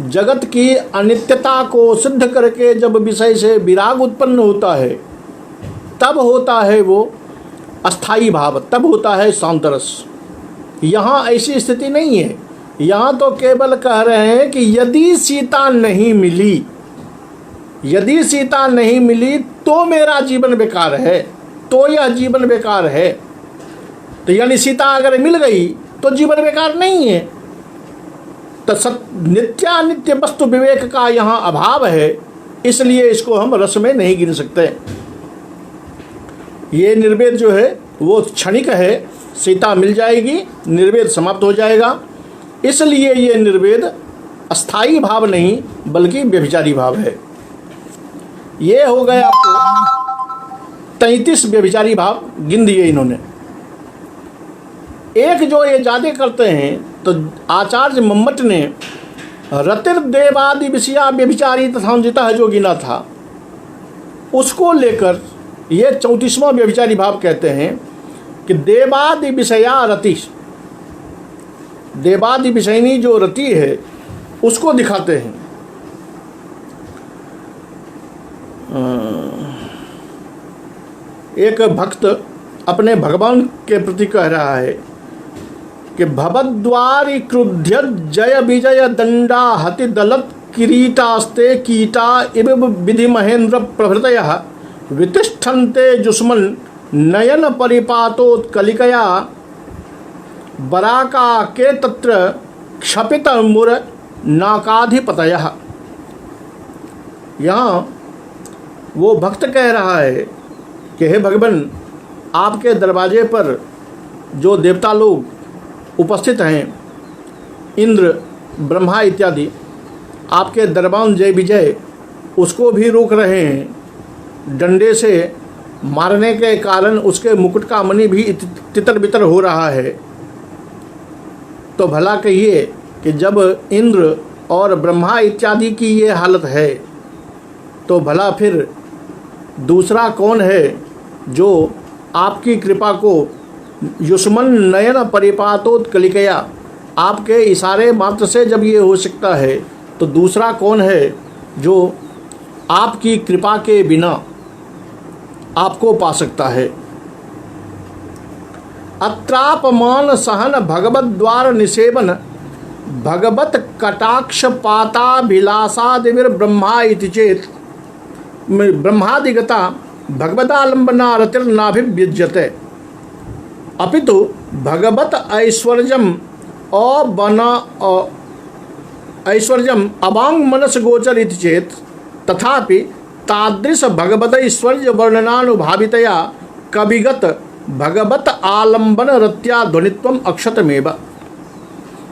जगत की अनित्यता को सिद्ध करके जब विषय से विराग उत्पन्न होता है, तब होता है वो अस्थाई भाव, तब होता है शांतरस। यहाँ ऐसी स्थिति नहीं है। यहाँ तो केवल कह रहे हैं कि यदि सीता नहीं मिली तो मेरा जीवन बेकार है, तो यह जीवन बेकार है। तो यानी सीता अगर मिल गई तो जीवन बेकार नहीं है। तो नित्यानित्य वस्तु विवेक का यहाँ अभाव है, इसलिए इसको हम रस में नहीं गिन सकते। ये निर्वेद जो है वो क्षणिक है, सीता मिल जाएगी, निर्वेद समाप्त हो जाएगा। इसलिए ये निर्वेद अस्थाई भाव नहीं बल्कि व्यभिचारी भाव है। ये हो गए आपको 33 व्यभिचारी भाव गिन दिए इन्होंने। एक जो ये ज़्यादा करते हैं तो आचार्य मम्मट ने रतिर्देवादि विषया व्यभिचारी तथांजिता जो गिना था उसको लेकर ये 34वां व्यभिचारी भाव कहते हैं कि देवादि विषया रति, देवादि विषयनी जो रति है उसको दिखाते हैं। एक भक्त अपने भगवान के प्रति कह रहा है कि भवद्वारि क्रुध्य जय विजय दंडा हति दलत किरीटास्ते कीटा इव विधि महेंद्र प्रभृतयः वितिष्ठन्ते जुष्मन् नयन परिपातोत्कलिकया बराका के तत्र क्षपित मुर नाकाधिपतयः। यहाँ वो भक्त कह रहा है कि हे भगवान, आपके दरवाजे पर जो देवता लोग उपस्थित हैं, इंद्र ब्रह्मा इत्यादि, आपके दरबान जय विजय उसको भी रोक रहे हैं। डंडे से मारने के कारण उसके मुकुट का मणि भी तितर बितर हो रहा है। तो भला कहिए कि जब इंद्र और ब्रह्मा इत्यादि की ये हालत है तो भला फिर दूसरा कौन है जो आपकी कृपा को युष्मन नयन परिपातोत्कलिकया, आपके इशारे मात्र से जब ये हो सकता है तो दूसरा कौन है जो आपकी कृपा के बिना आपको पा सकता है। अत्रापमान सहन भगवत द्वार निसेवन भगवत कटाक्ष पाताभिलाषादिविर ब्रह्मा इति चेत ब्रह्मादिगता भगवदालंबना रतिर्नाभिव्यज्यते अपितु भगवत ऐश्वर्यम ऐश्वर्यम अवांग मनस गोचर इति चेत तथापि तादृश भगवत ऐश्वर्य वर्णनानुभावितया कविगत भगवत आलंबन रत्या ध्वनित्वम अक्षतमेव।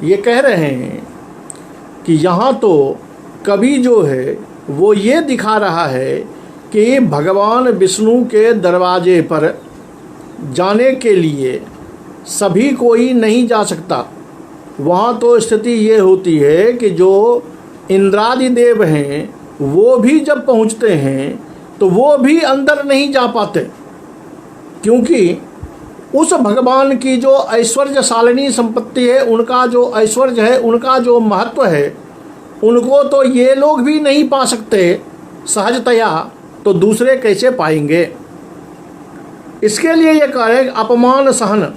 ये कह रहे हैं कि यहाँ तो कवि जो है वो ये दिखा रहा है कि भगवान विष्णु के दरवाजे पर जाने के लिए सभी कोई नहीं जा सकता। वहाँ तो स्थिति ये होती है कि जो इंद्रादि देव हैं वो भी जब पहुँचते हैं तो वो भी अंदर नहीं जा पाते, क्योंकि उस भगवान की जो ऐश्वर्यशालिनी संपत्ति है, उनका जो ऐश्वर्य है, उनका जो महत्व है, उनको तो ये लोग भी नहीं पा सकते सहजतया, तो दूसरे कैसे पाएंगे। इसके लिए ये कह रहे अपमान सहन,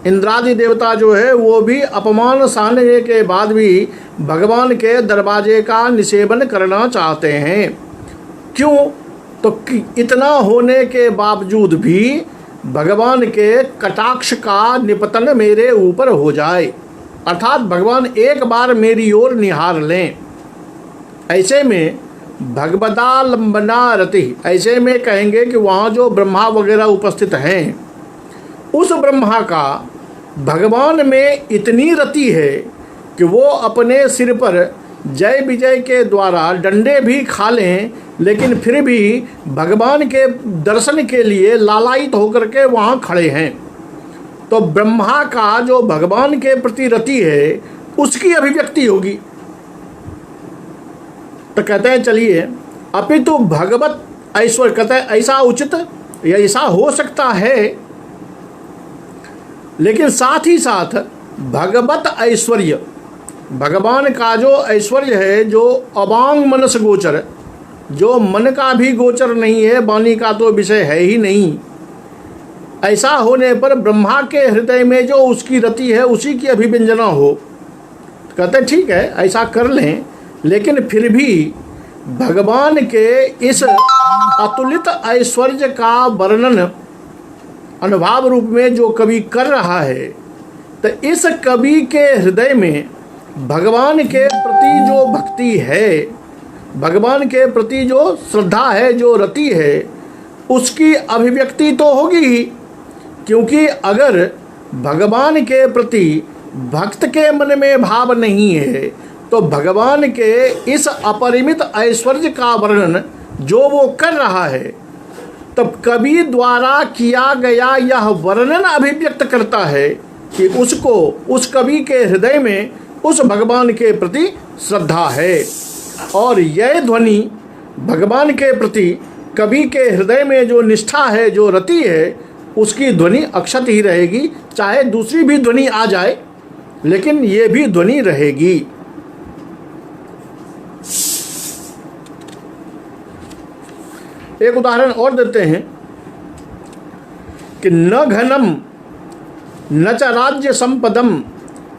इंद्रादि देवता जो है वो भी अपमान सहने के बाद भी भगवान के दरवाजे का निषेधन करना चाहते हैं। क्यों? तो इतना होने के बावजूद भी भगवान के कटाक्ष का निपतन मेरे ऊपर हो जाए, अर्थात भगवान एक बार मेरी ओर निहार लें। ऐसे में भगवदालंबना रति, ऐसे में कहेंगे कि वहाँ जो ब्रह्मा वगैरह उपस्थित हैं, उस ब्रह्मा का भगवान में इतनी रति है कि वो अपने सिर पर जय विजय के द्वारा डंडे भी खा लें, लेकिन फिर भी भगवान के दर्शन के लिए लालायित होकर के वहाँ खड़े हैं। तो ब्रह्मा का जो भगवान के प्रति रति है उसकी अभिव्यक्ति होगी। तो कहते हैं चलिए, अपितु भगवत ऐश्वर्य, कहते हैं ऐसा उचित या ऐसा हो सकता है, लेकिन साथ ही साथ भगवत ऐश्वर्य, भगवान का जो ऐश्वर्य है जो अवांग मनस गोचर, जो मन का भी गोचर नहीं है, वाणी का तो विषय है ही नहीं, ऐसा होने पर ब्रह्मा के हृदय में जो उसकी रति है उसी की अभिव्यंजना हो। कहते ठीक है ऐसा कर लें, लेकिन फिर भी भगवान के इस अतुलित ऐश्वर्य का वर्णन अनुभाव रूप में जो कवि कर रहा है, तो इस कवि के हृदय में भगवान के प्रति जो भक्ति है, भगवान के प्रति जो श्रद्धा है, जो रति है, उसकी अभिव्यक्ति तो होगी ही, क्योंकि अगर भगवान के प्रति भक्त के मन में भाव नहीं है तो भगवान के इस अपरिमित ऐश्वर्य का वर्णन जो वो कर रहा है, तब कवि द्वारा किया गया यह वर्णन अभिव्यक्त करता है कि उसको, उस कवि के हृदय में उस भगवान के प्रति श्रद्धा है। और यह ध्वनि भगवान के प्रति कवि के हृदय में जो निष्ठा है, जो रति है, उसकी ध्वनि अक्षत ही रहेगी। चाहे दूसरी भी ध्वनि आ जाए, लेकिन ये भी ध्वनि रहेगी। एक उदाहरण और देते हैं कि न घनम न च राज्य संपदम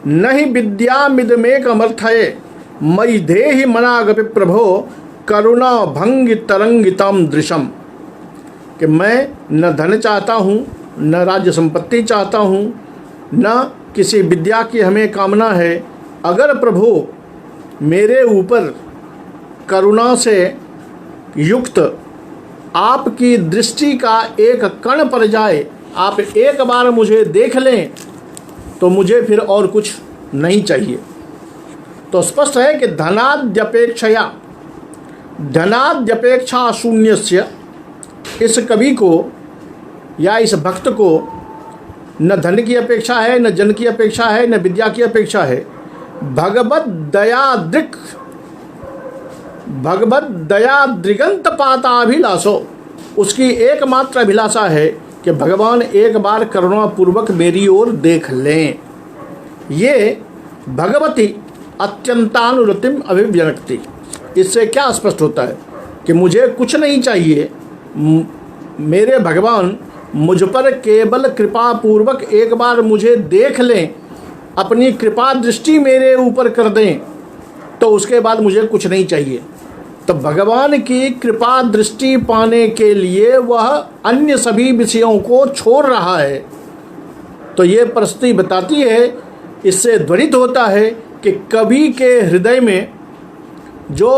न ही विद्यामिदमेकमर्थये मयि देहि मनागपि प्रभो करुणा भंग तरंगितम दृशम, कि मैं न धन चाहता हूँ, न राज्य संपत्ति चाहता हूँ, न किसी विद्या की हमें कामना है। अगर प्रभु मेरे ऊपर करुणा से युक्त आपकी दृष्टि का एक कण पड़ जाए, आप एक बार मुझे देख लें, तो मुझे फिर और कुछ नहीं चाहिए। तो स्पष्ट है कि धनाद्यपेक्षा शून्यस्य, इस कवि को या इस भक्त को न धन की अपेक्षा है, न जन की अपेक्षा है, न विद्या की अपेक्षा है। भगवत दया दृगंत पाताभिलाषो, उसकी एकमात्र अभिलाषा है कि भगवान एक बार करुणापूर्वक मेरी ओर देख लें। ये भगवती अत्यंतानुरतिम अभिव्यक्ति, इससे क्या स्पष्ट होता है कि मुझे कुछ नहीं चाहिए, मेरे भगवान मुझ पर केवल कृपा पूर्वक एक बार मुझे देख लें, अपनी कृपा दृष्टि मेरे ऊपर कर दें, तो उसके बाद मुझे कुछ नहीं चाहिए। तो भगवान की कृपा दृष्टि पाने के लिए वह अन्य सभी विषयों को छोड़ रहा है। तो ये परिस्थिति बताती है, इससे ध्वनित होता है कि कवि के हृदय में जो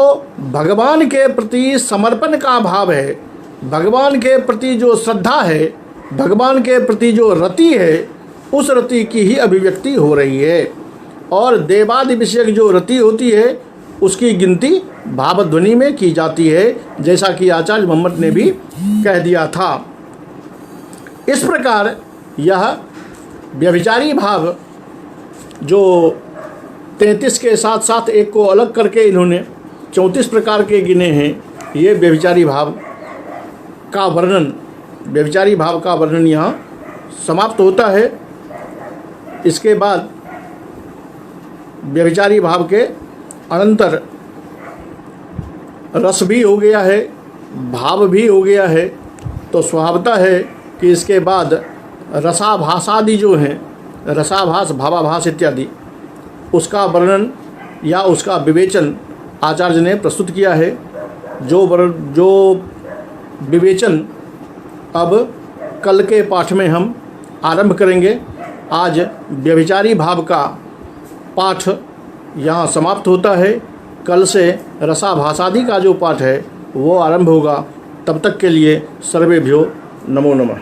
भगवान के प्रति समर्पण का भाव है, भगवान के प्रति जो श्रद्धा है, भगवान के प्रति जो रति है, उस रति की ही अभिव्यक्ति हो रही है। और देवादि विषयक जो रति होती है उसकी गिनती भावध्वनि में की जाती है, जैसा कि आचार्य मोहम्मद ने भी कह दिया था। इस प्रकार यह व्यभिचारी भाव जो 33 के साथ साथ एक को अलग करके इन्होंने 34 प्रकार के गिने हैं, ये व्यभिचारी भाव का वर्णन यहाँ समाप्त होता है। इसके बाद व्यभिचारी भाव के अनंतर रस भी हो गया है, भाव भी हो गया है, तो स्वभावता है कि इसके बाद रसाभासादि जो हैं, रसाभास, भावाभास इत्यादि, उसका वर्णन या उसका विवेचन आचार्य ने प्रस्तुत किया है। जो विवेचन अब कल के पाठ में हम आरंभ करेंगे। आज व्यभिचारी भाव का पाठ यहाँ समाप्त होता है। कल से रसाभासादि का जो पाठ है वो आरंभ होगा। तब तक के लिए सर्वेभ्यो नमो नमः।